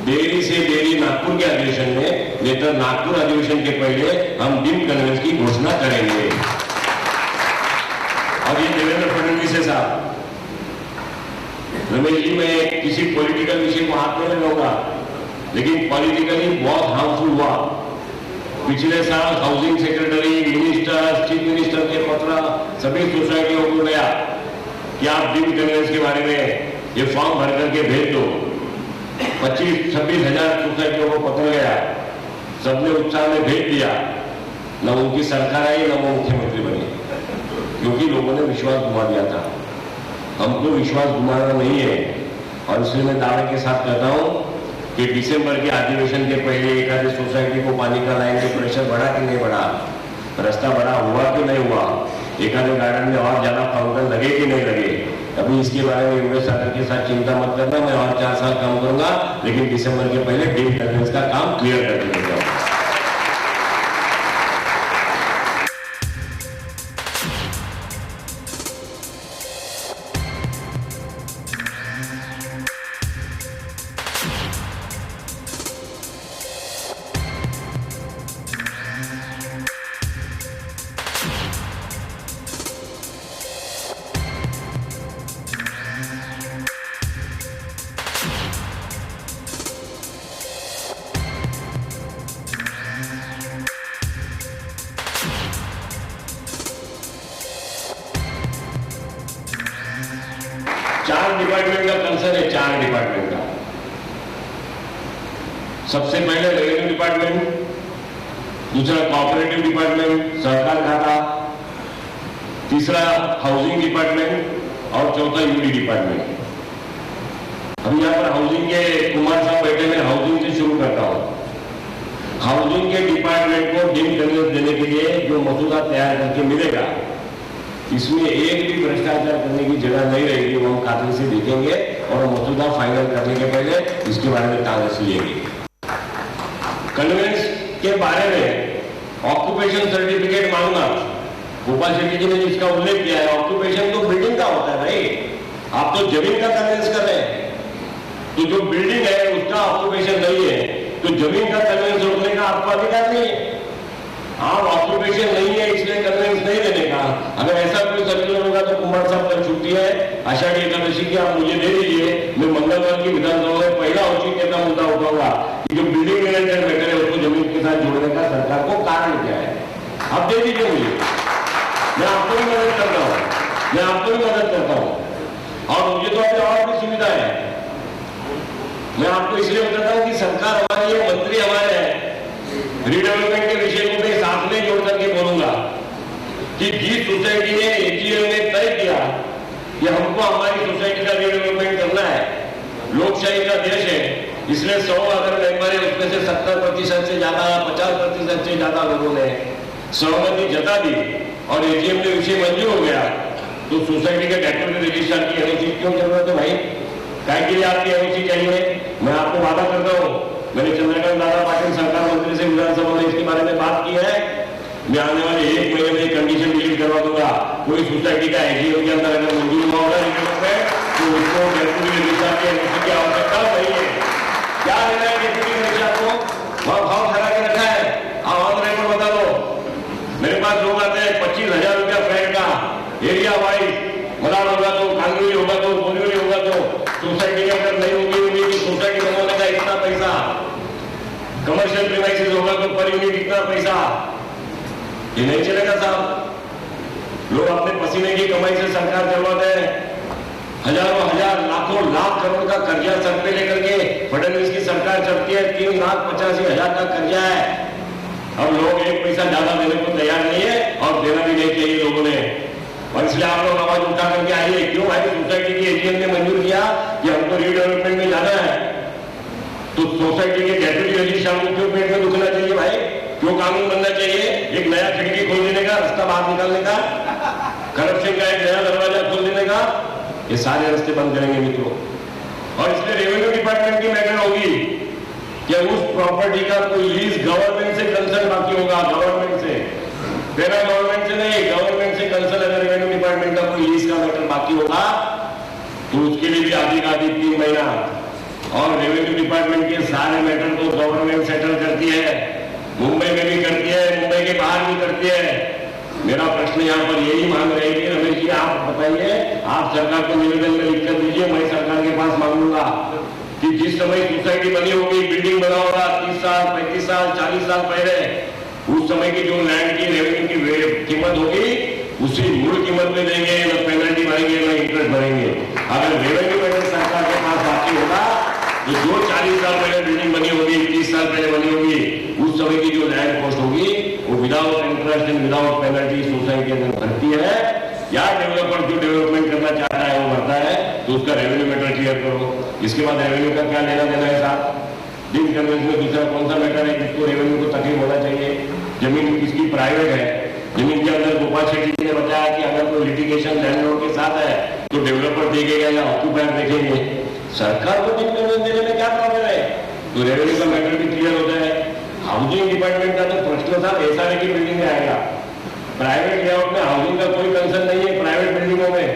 देरी से देरी नागपुर के अधिवेशन में, नहीं तो नागपुर अधिवेशन के पहले हम डीम्ड कन्वेंस की घोषणा करेंगे। और ये देवेंद्र फडणवीस है साहब। रमेश जी मैं किसी पॉलिटिकल विषय को हाथ में लगाऊंगा, लेकिन पॉलिटिकली बहुत हार्मफुल हुआ। पिछले साल housing secretary, minister, chief minister के पत्र सभी सोसाइटियों को गया कि आप डीम्ड कन्वेंस के बारे में ये फॉर्म भर करके भेज दो। 25-26 हजार सोसाइटियों को पत्र गया, सबने उत्साह में भेज दिया। न उनकी सरकार आई, न वो मुख्यमंत्री बनी, क्योंकि लोगों ने विश्वास घुमा दिया था। हमको विश्वास घुमाना नहीं है, और इसलिए मैं दावे के साथ कहता हूं कि दिसंबर के अधिवेशन के पहले एक आधी सोसाइटी को पानी का लाइन के प्रेशर बढ़ा कि नहीं बढ़ा, रास्ता बड़ा हुआ कि नहीं हुआ, एक आधे गार्डन में और ज्यादा फाउंटेन लगे कि नहीं लगे, अभी इसके बारे में योगेश सागर के साथ चिंता मत करना। मैं और 4 साल काम करूंगा, लेकिन दिसंबर के पहले डीम्ड कन्वेंस का काम क्लियर करके देता हूं। चार डिपार्टमेंट का कंसर्न है, 4 डिपार्टमेंट का। सबसे पहले रेवेन्यू डिपार्टमेंट, दूसरा कोऑपरेटिव डिपार्टमेंट, सहकार खाता, तीसरा हाउसिंग डिपार्टमेंट और चौथा यूडी डिपार्टमेंट। हम यहाँ पर हाउसिंग के कुमार साहब बैठे हैं, हाउसिंग से शुरू करता हूं। हाउसिंग के डिपार्टमेंट को डीम्ड कन्वेंस देने के लिए जो मसूदा तैयार करके मिलेगा, इसमें एक भी भ्रष्टाचार करने की जगह नहीं रहेगी। वो हम खाते से देखेंगे और मसूदा फाइनल करने के पहले इसके बारे में कागज लेंगे। कन्वेंस के बारे में ऑक्यूपेशन सर्टिफिकेट मांगना, गोपाल शेट्टी जी ने जिसका उल्लेख किया है, ऑक्यूपेशन तो बिल्डिंग का होता है भाई। आप तो जमीन का कन्वेंस कर रहे हैं, तो जो बिल्डिंग है उसका ऑक्यूपेशन नहीं है, तो जमीन का कन्वेंस रोकने का आपको अधिकार नहीं है। आप ऑक्यूपेशन नहीं है इसलिए कन्वेंस नहीं देने का, अगर ऐसा कोई संयोजन होगा तो कुमार साहब कल छुट्टी है आषाढ़ी एकादशी की, आप मुझे दे दीजिए, मैं मंगलवार की विधानसभा में पहला औचित्य का मुद्दा उठाऊंगा कि जो बिल्डिंग रिलेटेड मैटर है उसको जमीन के साथ जोड़ने का सरकार को कारण क्या है, आप दे दीजिए मुझे, मैं आपको भी मदद करता हूँ, मैं आपको भी मदद करता हूँ। और मुझे तो अभी और भी सुविधा है, मैं आपको इसलिए बताता हूँ कि सरकार हमारी है, मंत्री हमारे हैं, रीडेवलपमेंट के विषय को मैं साथ में जोड़ करके बोलूंगा कि जिस सोसाइटी ने एजीएम में तय किया कि हमको हमारी सोसाइटी का रीडेवलपमेंट करना है, लोकशाही का देश है, इसलिए 100 अगर मेंबर है उसमें से 70% से ज्यादा, 50% से ज्यादा लोगों ने सहमति जता दी और एजीएम ने विषय मंजूर हो गया, तो सोसाइटी के डेप्यूटी रजिस्ट्रार की एनओसी क्यों जरूरत है भाई? क्या के लिए आपकी एनओसी चाहिए? मैं आपको वादा करता हूँ, मैंने चंद्रकांत दादा पाटिल सरकार मंत्री से विधानसभा में इसके बारे में बात की है, मैं आने वाले 1 महीने में कंडीशन डिलीट करवा दूंगा। कोई सोसाइटी का एजीएम के अंदर अगर मंजूर हुआ होगा तो उसको डेप्यूटी रजिस्ट्रार की एनओसी की आवश्यकता नहीं है। क्या लेना है डेप्यूटी रजिस्ट्रार को? वहां भाव खड़ा के रखा है, आप ऑन रिकॉर्ड बता दो। मेरे पास लोग आते हैं 25,000 रुपया फ्लैट का, एरिया वाइज मलाड होगा तो, कांगड़ी होगा तो, बोरीवली होगा तो, सोसाइटी के अंदर नहीं होगी कि सोसाइटी बनवाने का इतना पैसा, कमर्शियल प्रीमाइसेस होगा तो पर यूनिट इतना पैसा, ये नहीं चलेगा साहब। लोग अपने पसीने की कमाई से सरकार चलवाते हैं, हजारों हजार लाखों लाख करोड़ का कर्जा सर पे लेकर के फडणवीस की सरकार चलती है, 3,85,000 का कर्जा है। अब लोग एक पैसा ज्यादा देने को तैयार नहीं है और देना भी नहीं चाहिए लोगों ने, और इसलिए आप लोग आवाज उठा करके आइए। क्यों भाई? सोसाइटी की एजीएम ने मंजूर किया कि हमको रीडेवलपमेंट में जाना है, तो सोसाइटी के डेप्यूटी रजिस्ट्रार को क्यों पेट में दुखना चाहिए भाई? क्यों कानून बनना चाहिए? एक नया खिड़की खोल देने का, रास्ता बाहर निकालने का, करप्शन का एक नया दरवाजा खोल देने का, ये सारे रास्ते बंद करेंगे मित्रों। और इसलिए रेवेन्यू डिपार्टमेंट की मैटर होगी कि उस प्रॉपर्टी का कोई लीज गवर्नमेंट से कंसर्न बाकी होगा, गवर्नमेंट से, तेरा गवर्नमेंट से नहीं, गवर्नमेंट से कंसर्न अगर रेवेन्यू डिपार्टमेंट का कोई लीज का मैटर बाकी होगा तो उसके लिए भी आधी का आधी 3 महीना। और रेवेन्यू डिपार्टमेंट के सारे मैटर तो गवर्नमेंट सेटल करती है, मुंबई में भी करती है, मुंबई के बाहर भी करती है। मेरा प्रश्न यहाँ पर यही मांग रहेगी, रमेश जी आप बताइए, आप सरकार को निवेदन में लिख कर दीजिए, मैं सरकार के पास मांगूंगा कि जिस समय सोसाइटी बनी होगी, बिल्डिंग बना होगा 30 साल, 35 साल, 40 साल पहले, उस समय की जो लैंड की रेवेन्यू की कीमत होगी उसी मूल कीमत में देंगे, न पेनल्टी भरेंगे न इंटरेस्ट भरेंगे। अगर रेवेन्यू मैटर सरकार के पास बाकी होगा तो जो 40 साल पहले बिल्डिंग बनी होगी, 30 साल पहले बनी होगी, उस समय की जो लैंड कॉस्ट होगी वो without interest and without penalty society के अंदर भरती है। या डेवलपर जो डेवलपमेंट करना चाहता है वो भरता है, तो उसका रेवेन्यू मैटर क्लियर करो। इसके बाद रेवेन्यू का क्या लेना देना है साहब? दिन कन्वेंस में दूसरा कौन सा मैटर है जिसको रेवेन्यू को तकलीफ होना चाहिए? जमीन किसकी प्राइवेट है, जमीन के अंदर गोपाल शेट्टी ने बताया कि अगर कोई लिटिगेशन लैंडलॉर्ड के साथ है तो डेवलपर देखेगा या ऑक्यूपायर देखेंगे, सरकार को दिन कन्वेंस देने में क्या प्रॉब्लम है? तो रेवेन्यू का मैटर भी क्लियर होता है। हाउसिंग डिपार्टमेंट का तो प्रश्न साहब एसआरए की बिल्डिंग में आएगा, प्राइवेट लेआउट में हाउसिंग का कोई कंसर्न नहीं है। प्राइवेट बिल्डिंगों में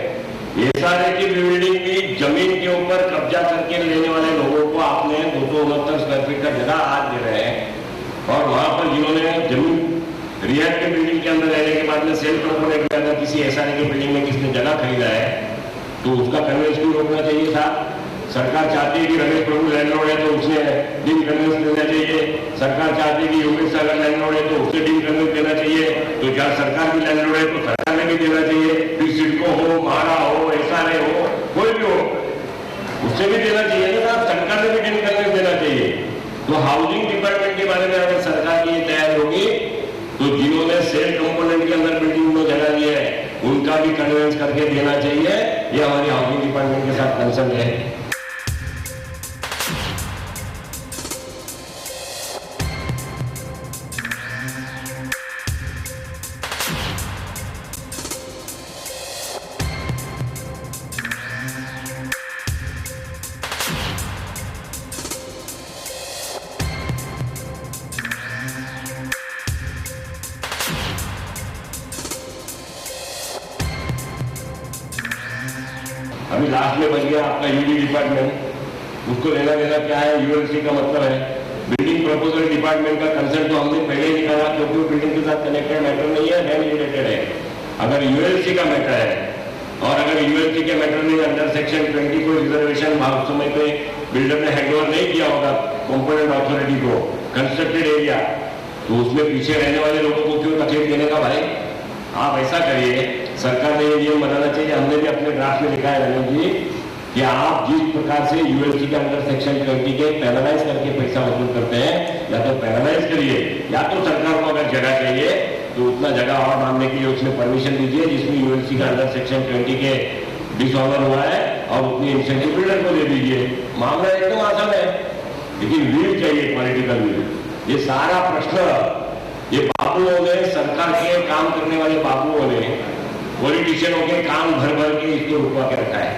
एसआरए की बिल्डिंग की जमीन के ऊपर कब्जा करके लेने वाले लोगों को आपने 269 स्क्वायर फीट का जगह आज दे रहे हैं, और वहां पर जिन्होंने जमीन रियायत के बिल्डिंग के अंदर रहने के बाद में सेल कंपोनेंट के अंदर किसी एसआरए की बिल्डिंग में किसने जगह खरीदा है तो उसका कन्वेंस क्यों रोकना चाहिए था? सरकार चाहती है कि रमेश प्रभु लैंडलॉर्ड है तो उसने डीम कन्वेंस देना चाहिए, सरकार चाहती है कि योगेश सागर लैंडलॉर्ड है तो उससे डीम कन्वेंस देना चाहिए, तो जहाँ सरकार भी लैंडलॉर्ड है तो सरकार ने भी देना चाहिए, फिर सिडको हो, महारा हो, एसआरए हो, कोई भी हो, उससे भी देना चाहिए ना, सरकार ने भी डीम कन्वेंस देना चाहिए। तो हाउसिंग डिपार्टमेंट के बारे में अगर सरकार की तैयार होगी तो जिन्होंने सेल कंपोनेंट के अंदर बिल्डिंग में जगह ली है उनका भी कन्वेंस करके देना चाहिए। ये हमारी हाउसिंग डिपार्टमेंट के साथ कंसर्न है। अभी लास्ट में बच गया आपका यूडी डिपार्टमेंट, उसको लेना देना क्या है? यूएलसी का मतलब है बिल्डिंग प्रपोजल डिपार्टमेंट का कंसर्न तो हमने पहले ही निकाला क्योंकि वो बिल्डिंग के साथ कनेक्टेड मैटर नहीं है, रिलेटेड है। अगर यूएलसी का मैटर है और अगर यूएलसी के मैटर में अंडर सेक्शन 20 को रिजर्वेशन उस समय पे बिल्डर ने हैंडओवर नहीं किया होगा कंपोनेंट अथॉरिटी को कंस्ट्रक्टेड एरिया, तो उसमें पीछे रहने वाले लोगों को क्यों तकलीफ देने का भाई? आप ऐसा करिए, सरकार ने ये नियम बनाना चाहिए, हमने भी अपने ड्राफ्ट में लिखा है रमेश जी कि आप जिस प्रकार से यूएलसी के अंदर सेक्शन 20 के पैनलाइज करके पैसा वसूल करते हैं, या तो पैनलाइज करिए या तो सरकार को अगर जगह चाहिए तो उतना जगह और मांगने के लिए उसमें परमिशन दीजिए जिसमें यूएलसी का अंडर सेक्शन 20 के डिसऑनर हुआ है और उतनी इंसेंटिव बिल्डर को दे दीजिए। मामला एकदम आसान है, लेकिन विल चाहिए, पॉलिटिकल विल। ये सारा प्रश्न ये बाबुओं ने, सरकार के काम करने वाले बाबुओं ने पॉलिटिशियनों के काम भर भर के इसको रुकवा के रखा है,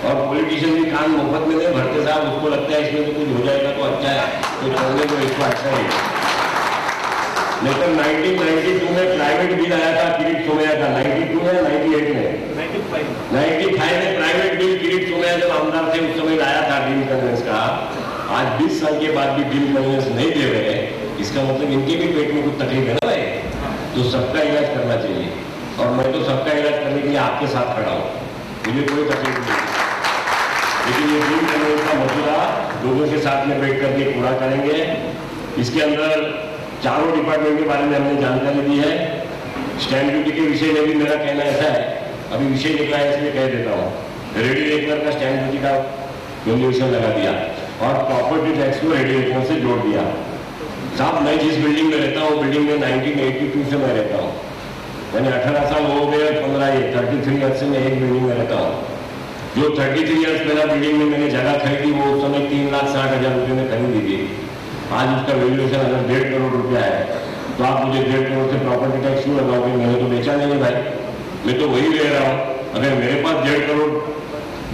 और पॉलिटिशियन भी काम मुफ्त में नहीं भरते साहब, उसको लगता है इसमें तो कुछ हो जाएगा तो अच्छा है, तो चलने को इसको अच्छा ही। नहीं तो 1992 में प्राइवेट बिल आया था किरीट सोमैया का, 92 में 98 में 95 में प्राइवेट बिल किरीट सोमैया जब आमदार थे उस समय लाया था ड्रीम कन्वेंस का। आज 20 साल के बाद भी ड्रीम कन्वेंस नहीं दे रहे हैं, इसका मतलब इनके भी पेट में कुछ तकलीफ है ना भाई। तो सबका इलाज करना चाहिए, और मैं तो सबका इलाज करने के लिए आपके साथ खड़ा हूँ, मुझे कोई तकलीफ नहीं। लेकिन ये ड्रीम कन्वेंस का मसला लोगों के साथ में बैठ करके पूरा करेंगे। इसके अंदर चारों डिपार्टमेंट के बारे में हमने जानकारी दी है। स्टैंप ड्यूटी के विषय में भी मेरा कहना ऐसा है, अभी विषय निकला है इसलिए कह देता हूँ, रेडी रेकनर का स्टैंप ड्यूटी का वैल्यूएशन लगा दिया और प्रॉपर्टी टैक्स को रेडी रेकनर से जोड़ दिया। साहब मैं जिस बिल्डिंग में रहता हूँ, बिल्डिंग में 1982 से मैं रहता हूँ, मैंने 18 साल हो गए, 33 ईयर्स से मैं एक बिल्डिंग में रहता हूँ। जो 33 ईयर्स पहला बिल्डिंग में मैंने जगह खरीदी वो उस समय 3,60,000 रुपये में खरीदी थी। आज उसका वैल्यूएशन अगर 1.5 करोड़ रुपया है तो आप मुझे 1.5 करोड़ से प्रॉपर्टी टैक्स क्यों लगाओगे? मैंने तो बेचा नहीं भाई, मैं तो वही ले रहा हूँ। अगर मेरे पास 1.5 करोड़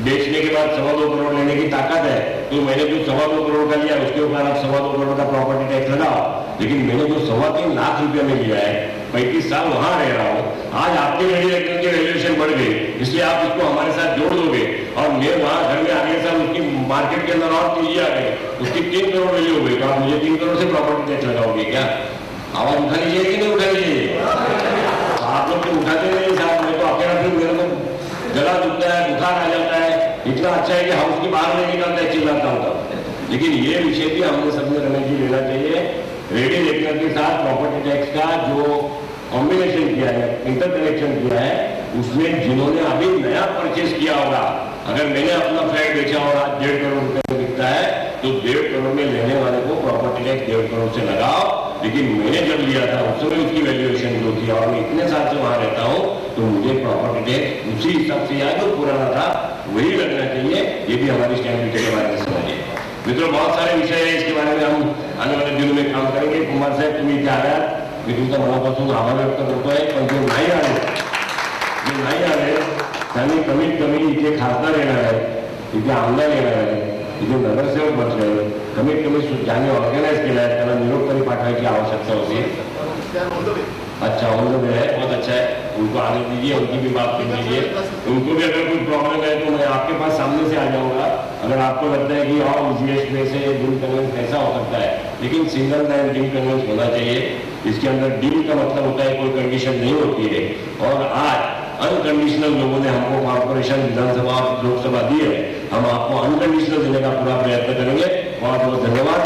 बेचने के बाद 2.25 करोड़ लेने की ताकत है तो मैंने जो 2.25 करोड़ का लिया उसके ऊपर आप 2.25 करोड़ का प्रॉपर्टी टैक्स लगाओ। लेकिन मैंने जो 3.25 लाख रुपया में लिया है, 35 साल वहां रह रहा हूँ, आज आपके रेडी रेकनर की वैल्यूएशन बढ़ गई, इसलिए आप इसको हमारे साथ जोड़ दोगे और मैं वहां घर में अगले साल उसकी मार्केट के अंदर और तेजी आ गई, उसकी 3 करोड़ वैल्यू हो गई, तो आप मुझे 3 करोड़ से प्रॉपर्टी टैक्स लगाओगे क्या? आवाज उठा लीजिए कि नहीं उठा लीजिए? आप लोग तो उठाते नहीं साहब, मैं तो अकेला फिर मेरे को गला दुखता है, बुखार आ जाता है, इतना अच्छा है कि हाउस के बाहर नहीं निकलता है, चिल्लाता होता। लेकिन ये विषय भी हमने सबने रमेश जी लेना चाहिए। रेडी रेकनर के साथ प्रॉपर्टी टैक्स का जो कॉम्बिनेशन किया है, इंटरकनेक्शन किया है, उसमें जिन्होंने अभी नया परचेज किया होगा, अगर मैंने अपना फ्लैट बेचा और आज 1.5 करोड़ रुपए में बिकता है तो 1.5 करोड़ में लेने वाले को प्रॉपर्टी टैक्स 1.5 करोड़ से लगाओ। लेकिन मैंने जब लिया था उस समय उसकी वैल्यूएशन जो थी और मैं इतने साल से वहां रहता हूँ तो मुझे प्रॉपर्टी टैक्स उसी हिसाब से या जो पुराना था वही लगना चाहिए। ये भी हमारी स्टैंप ड्यूटी के बारे में समझिए। मित्रों बहुत सारे विषय है, इसके बारे में हम आने वाले दिनों में काम करेंगे। कुमार साहेब तुम्ही इथे आल्यात, मी तुमचा मनापासून आभार व्यक्त करतोय, पण जे नाही आले त्यांनी कमीत कमी इथे खासदार येणार आहे, इथे आमदार येणार आहे, इथे नगरसेवक बसले, कमीत कमी ज्यांनी ऑर्गेनाइज केलं आहे त्याला निरोप तरी पाठवायची आवश्यकता होती। अच्छा ऑन द वे है, बहुत अच्छा है, उनको आने दीजिए, उनकी भी बात कर लीजिए। उनको भी अगर कुछ प्रॉब्लम है तो मैं आपके पास सामने से आ जाऊंगा। अगर आपको लगता है कि और जीएस में से ड्रीम कन्वेंस कैसा हो सकता है, लेकिन सिंगल लाइन ड्रीम कन्वेंस होना चाहिए। इसके अंदर डील का मतलब होता है कोई कंडीशन नहीं होती है, और आज अनकंडीशनल लोगों ने हमको कॉर्पोरेशन, विधानसभा और लोकसभा दी है, हम आपको अनकंडीशनल देने का पूरा प्रयत्न करेंगे। बहुत बहुत धन्यवाद।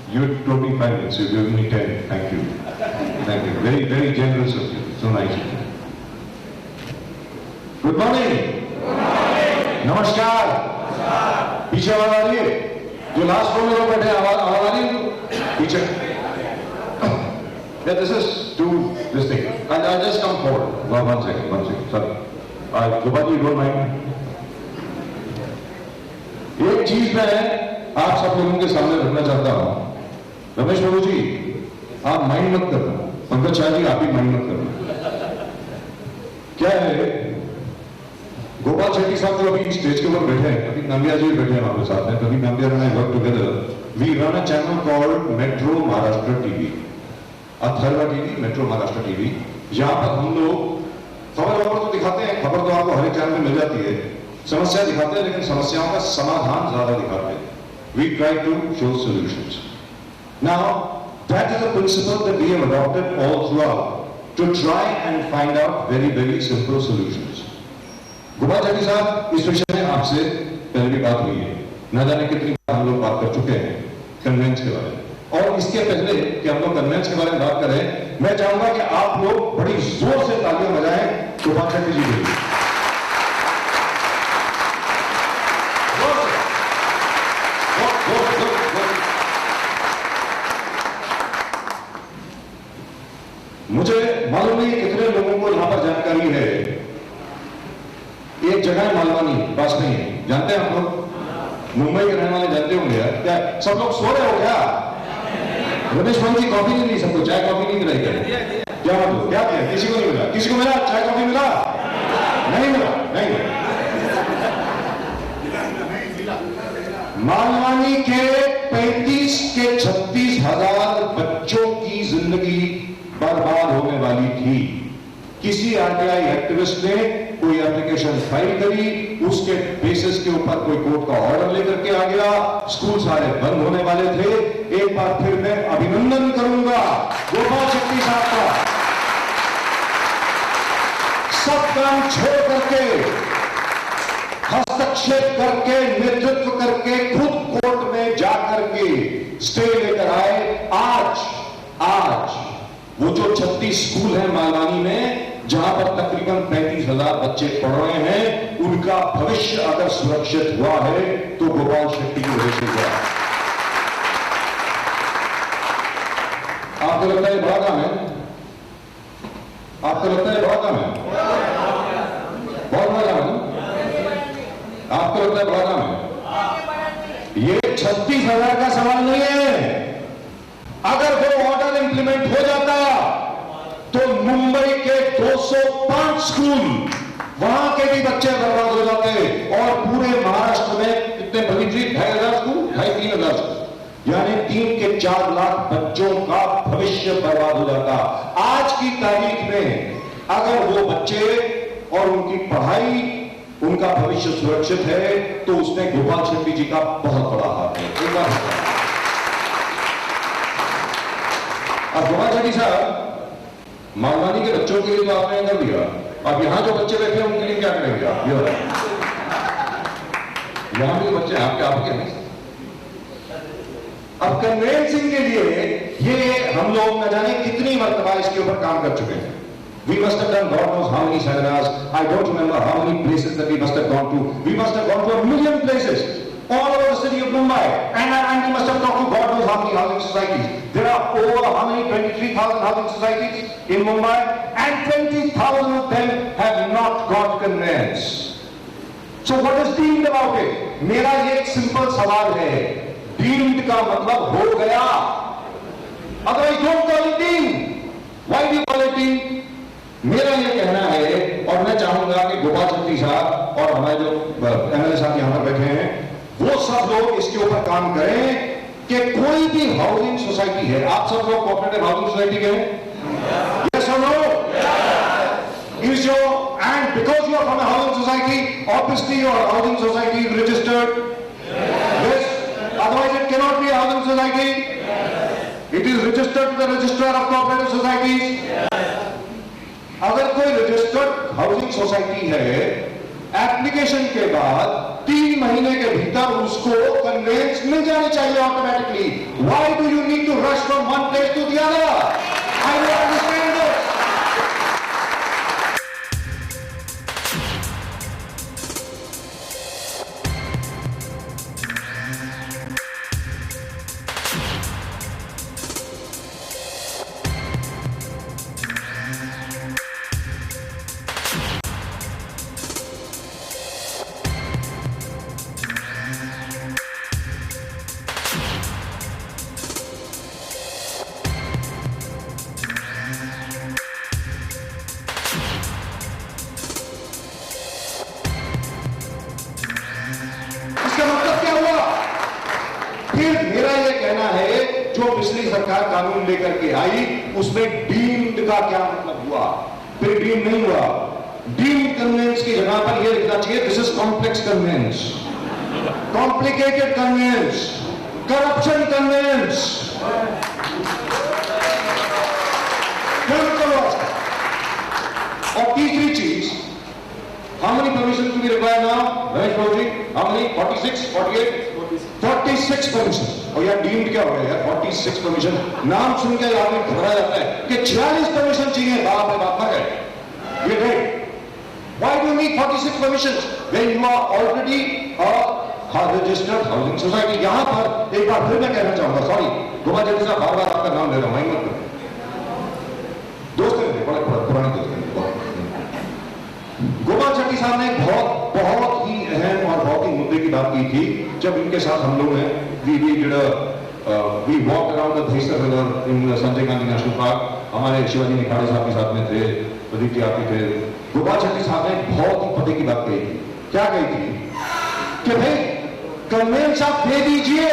You told me 5 minutes, you've given me 10. Thank you. Thank you. Very, very generous of you. So nice of you. Good morning. नमस्कार। पीछे आवाज आ रही है? जो लास्ट रो में लोग बैठे आवाज आ रही है? पीछे। Yeah, this is to this thing. I'll just come forward. One second. Sorry. Gopal, you don't mind? एक चीज मैं आप सब लोगों के सामने रखना चाहता हूं। रमेश बाबू जी, आप माइंड मत करना। पंकज शाह जी, आप भी माइंड मत करना। क्या है, गोपाल शेट्टी साहब जो अभी स्टेज के ऊपर बैठे हैं, कभी नामिया जी बैठे हैं हमारे साथ में, कभी Namiya and I work together. We run a channel called Metro Maharashtra TV, Atharva TV, Metro Maharashtra TV. यहां पर हम लोग खबर तो दिखाते हैं, खबर तो आपको हर एक चैनल में मिल जाती है, समस्या दिखाते हैं, लेकिन समस्याओं का समाधान ज्यादा दिखाते हैं। We try to show solutions. Now that is the principle that we have adopted all throughout, to try and find out very very simple solutions. Gopal Shetty साहब, इस विषय में आपसे पहले भी बात हुई है, न जाने कितनी बार हम लोग बात कर चुके हैं कन्वेंस के बारे में। और इसके पहले कि हम लोग कन्वेंस के बारे में बात करें, मैं चाहूंगा कि आप लोग बड़ी जोर से तालियां बजाएं गोपाल शेट्टी जी के लिए। मुझे मालूम नहीं कितने लोगों को यहां पर जानकारी है, एक जगह मालवानी पास में है, जानते हैं आप लोग? मुंबई के रहने वाले जानते होंगे यार। क्या सब लोग सो रहे हो क्या? रमेश बाबू जी कॉफी नहीं मिली सबको? चाय कॉफी नहीं मिलाई क्या? क्या मतलब, क्या किया? किसी को नहीं मिला? किसी को मिला? चाय कॉफी मिला? नहीं मिला? नहीं मिला। मालवानी के 35 के 36,000 बच्चों की जिंदगी बर्बाद होने वाली थी। किसी आरटीआई एक्टिविस्ट ने कोई एप्लीकेशन फाइल करी, उसके बेसिस के ऊपर कोई कोर्ट का ऑर्डर लेकर के आ गया, स्कूल सारे बंद होने वाले थे। एक बार फिर मैं अभिनंदन करूंगा गोपाल शेट्टी साहब का, सब काम छोड़ करके, हस्तक्षेप करके, नेतृत्व करके, खुद कोर्ट में जाकर के स्टे लेकर आए। आज वो जो 36 स्कूल है मालवानी में, जहां पर तकरीबन 35,000 बच्चे पढ़ रहे हैं, उनका भविष्य अगर सुरक्षित हुआ है तो गोपाल शेट्टी की वजह से हुआ। आपको लगता है बड़ा काम है? आपको लगता है बड़ा काम है? बहुत बड़ा काम है। आपको लगता है बड़ा काम है? ये 36,000 का सवाल नहीं है। अगर वो ऑर्डर इंप्लीमेंट हो जाता तो मुंबई के 205 स्कूल, वहां के भी बच्चे बर्बाद हो जाते, और पूरे महाराष्ट्र में कितने बड़ी थी? 2,500 स्कूल, 2,500-3,000 स्कूल, यानी 3 के 4 लाख बच्चों का भविष्य बर्बाद हो जाता। आज की तारीख में अगर वो बच्चे और उनकी पढ़ाई, उनका भविष्य सुरक्षित है, तो उसमें गोपाल शेट्टी जी का बहुत बड़ा हाथ है। अब गोपाल शेट्टी साहब, मालवानी के बच्चों के लिए तो आपने कर दिया, अब यहां जो बच्चे बैठे हैं उनके लिए क्या करेंगे आप? यहां भी बच्चे आपके नहीं। अब कन्वेंसिंग के लिए ये हम लोग न जाने कितनी मर्तबा इसके ऊपर काम कर चुके हैं। We must have done God knows how many seminars. I don't remember how many places that we must have gone to. We must have gone to a million places all over the city of Mumbai, and we must have talked to God knows how many housing societies. There are over how many 23,000 housing societies in Mumbai, and 20,000 of them have not got conveyance. So what is deemed about it? मेरा ये एक सिंपल सवाल है, deemed का मतलब हो गया, otherwise don't call it deemed. Why do you call it deemed? मेरा ये कहना है, और मैं चाहूंगा कि गोपाल शेट्टी साहब और हमारे जो एमएलए साहब यहां पर बैठे हैं, वो सब लोग इसके ऊपर काम करें कि कोई भी हाउसिंग सोसाइटी है, आप सब लोग कोऑपरेटिव हाउसिंग सोसाइटी के हैं? यस और no? Is your, and because you are from a housing society, obviously your housing society is registered. Yes. Otherwise it cannot be a housing society. It is registered to the registrar of cooperative societies. अगर कोई रजिस्टर्ड हाउसिंग सोसाइटी है, एप्लीकेशन के बाद 3 महीने के भीतर उसको कन्वेंस मिल जानी चाहिए automatically. Why do you need to rush from one place to the other? I don't understand this. जो पिछली सरकार कानून लेकर के आई उसमें डीम्ड का क्या मतलब हुआ? फिर डीम नहीं हुआ, डीम्ड कन्वेंस की जगह पर यह लिखना चाहिए this is complex conveyance, complicated conveyance, corruption conveyance. और तीसरी चीज, how many permissions do we require now? Ramesh Babu ji, how many? 46, 48, 46 permission। और यार डीम्ड क्या हो गया यार? 46 परमिशन, नाम सुन के आदमी घबरा जाता है कि 46 परमिशन चाहिए। बाप रे बाप, मर गए ये गए। Why do you need 46 permissions when you are already a registered housing society? यहां पर एक बार फिर मैं कहना चाहूंगा, सॉरी गोपाल जी साहब, बार बार आपका नाम ले रहा हूं, मैं मत करो, दोस्त हैं बड़े पुराने दोस्त हैं। गोपाल शेट्टी साहब ने बहुत ही अहम और बहुत ही मुद्दे की बात की थी जब इनके साथ हम लोग हैं we walk around the Dahisar river in Sanjay Gandhi national park. हमारे शिवाजी निखाड़े साहब के साथ में थे, प्रदीप जी आप थे। गोपाल शेट्टी साहब ने बहुत ही पते की बात कही थी। क्या कही थी? कि भाई कन्वेंस आप दे दीजिए।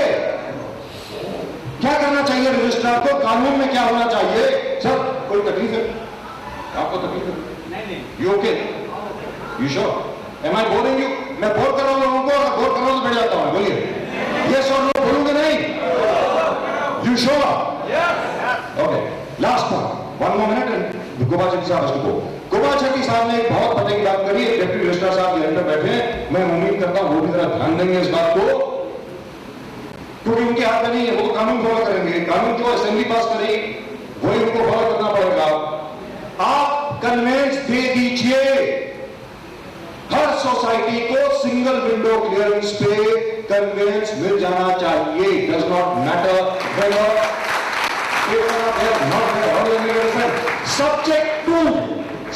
क्या करना चाहिए रजिस्ट्रार को? कानून में क्या होना चाहिए? सर कोई तकलीफ है आपको? तकलीफ है? नहीं। You okay? You sure? Am I boring you? मैं बोर कर रहा हूं लोगों को? अगर बोर कर रहा हूं तो बैठ जाता हूं। बोलिए यस और नो, बोलूंगे नहीं? You sure? Okay, last point, one more minute. Gopal Shetty साहब को, गोपाल शेट्टी साहब ने एक बहुत पते की बात करी। डिप्टी रजिस्ट्रार साहब ये अंदर बैठे, मैं उम्मीद करता हूं वो भी जरा ध्यान देंगे इस बात को, क्योंकि उनके हाथ में नहीं है, वो तो कानून फॉलो करेंगे। कानून जो असेंबली पास करेगी वही उनको फॉलो करना पड़ेगा। आप कन्वेंस दे दीजिए। हर सोसाइटी को सिंगल विंडो क्लियरेंस पे कन्वेंस मिल जाना चाहिए। Does not matter whether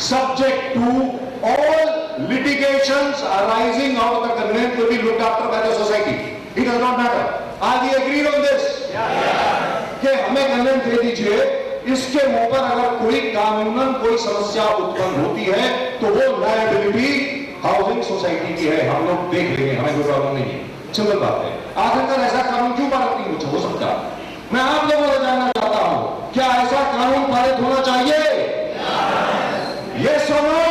subject to all litigations arising out of the conveyance will be looked after by the society. It does not matter. Are we agreed on this? कि हमें कन्वेंस दे दीजिए, इसके मुंह पर अगर कोई कानूनन कोई समस्या उत्पन्न होती है तो वो लायबिलिटी हाउसिंग सोसाइटी की है। हम लोग देख लेंगे, हमें कोई प्रॉब्लम नहीं है। सिंपल बात है। आखिरकार ऐसा कानून क्यों पारित नहीं हो सकता? मैं आप लोगों से जानना चाहता हूं, क्या ऐसा कानून पारित होना चाहिए? यस और नो?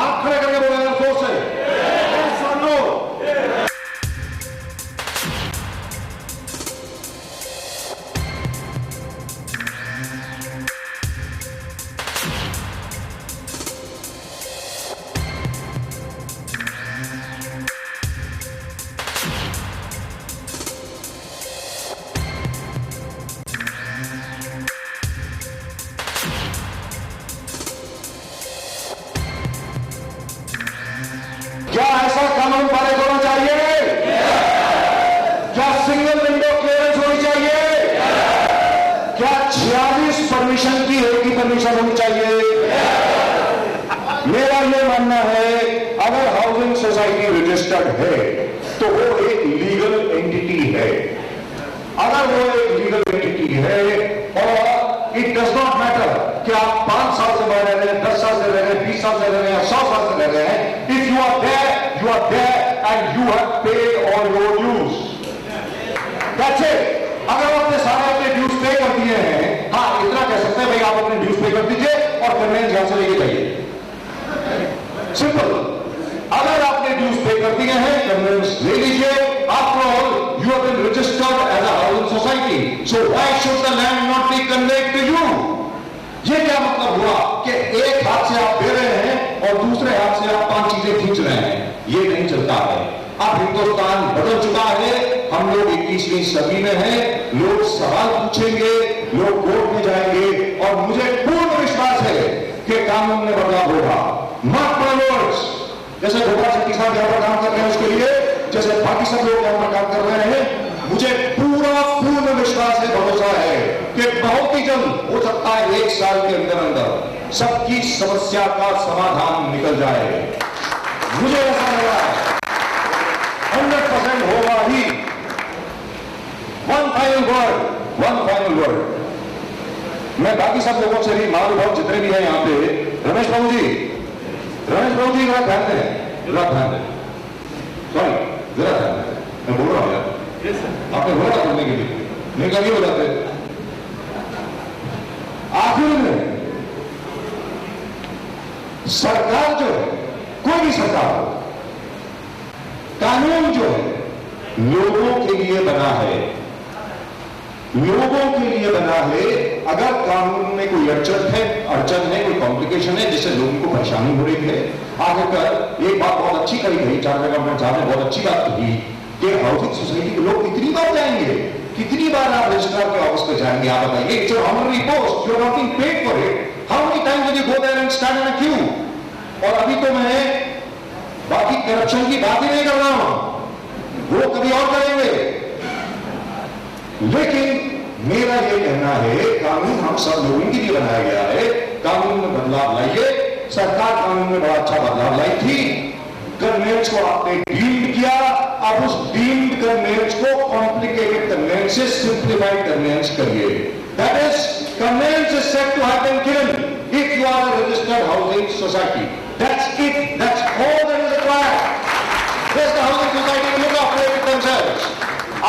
आप खड़े करके बोले जोर से, यस और नो? क्या ऐसा कानून पारित होना चाहिए? क्या सिंगल विंडो क्लियरेंस होनी चाहिए? क्या 46 परमिशन की एक ही परमिशन होनी चाहिए? मेरा यह मानना है, अगर हाउसिंग सोसाइटी रजिस्टर्ड है तो वो एक लीगल एंटिटी है। अगर वो एक लीगल एंटिटी है और इट डज नॉट मैटर कि आप 5 साल से रह रहे हैं, 10 साल से रह रहे हैं, 20 साल से रह रहे हैं, 100 साल से रह रहे हैं, if you are there and you have paid all your dues. That's it. अगर आपने सारे अपने ड्यूज पे कर दिए हैं, हाँ इतना कह सकते हैं भाई आप अपने ड्यूज पे कर दीजिए और कन्वेंस यहां से लेके जाइए। सिंपल। अगर आपने ड्यूज पे कर दिए हैं, कन्वेंस ले लीजिए। After all you have been registered as a housing society, so why should the land not be conveyed to you? ये क्या मतलब हुआ कि एक हाथ से आप दे रहे हैं और दूसरे हाथ से आप 5 चीजें खींच रहे हैं? ये नहीं चलता है। अब हिंदुस्तान बदल चुका है, हम लोग 21वीं सदी में हैं। लोग सवाल पूछेंगे, लोग कोर्ट में जाएंगे और मुझे पूर्ण विश्वास है कि कानून में बदलाव होगा। मार्क माय वर्ड्स, जैसे गोपाल शेट्टी साहब यहां पर काम कर रहे हैं उसके लिए, जैसे बाकी सब लोग यहां पर काम कर रहे हैं, मुझे पूर्ण विश्वास है, भरोसा है कि बहुत ही जल्द, हो सकता है 1 साल के अंदर अंदर, सबकी समस्या का समाधान निकल जाए। मुझे ऐसा लग रहा है 100% होगा ही। वन फाइनल वर्ड, मैं बाकी सब लोगों से भी, महानुभाव जितने भी हैं यहाँ पे, रमेश बाबू जी जरा ध्यान दें, सॉरी जरा ध्यान दें, मैं बोल रहा हूँ यार, आपने बोला बोलने के लिए, नहीं कभी बताते। आखिर में सरकार जो है, कोई भी सरकार हो, कानून जो है लोगों के लिए बना है, लोगों के लिए बना है। अगर कानून में कोई अड़चन है, कोई कॉम्प्लिकेशन है जिससे लोगों को परेशानी हो रही है, आखिरकार एक बात बहुत अच्छी कही गई, चार जगह साहब ने बहुत अच्छी बात कही कि हाउसिंग सोसाइटी के लोग कितनी बार जाएंगे, कितनी बार आप रजिस्ट्रार के ऑफिस पे जाएंगे, आप बताइए। It's your honorary post, you are not being paid for it. How many times will you go there and stand in a queue? और अभी तो मैं बाकी करप्शन की बात ही नहीं कर रहा हूं, वो कभी और करेंगे। लेकिन मेरा ये कहना है, कानून हम सब लोगों के लिए बनाया गया है, कानून में बदलाव लाइए। सरकार कानून में बड़ा अच्छा बदलाव लाई थी, कन्वेंस को आपने डीम्ड किया, अब उस डीम्ड कन्वेंस को कॉम्प्लिकेटेड कन्वेंस से सिंप्लीफाइड कन्वेंस करिए। That is, conveyance is set to have been given if you are a registered housing society. That's it. That's all that is required. Does the housing society look after it themselves?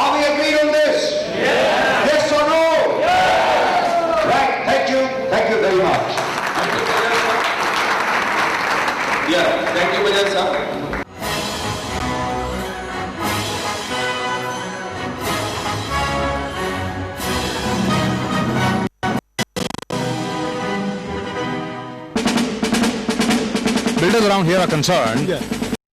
Are we agreed on this? Yes. Yes or no? Yes. Right. Thank you. Thank you very much. Yeah. Thank you, Bajaj sir. Builders around here are concerned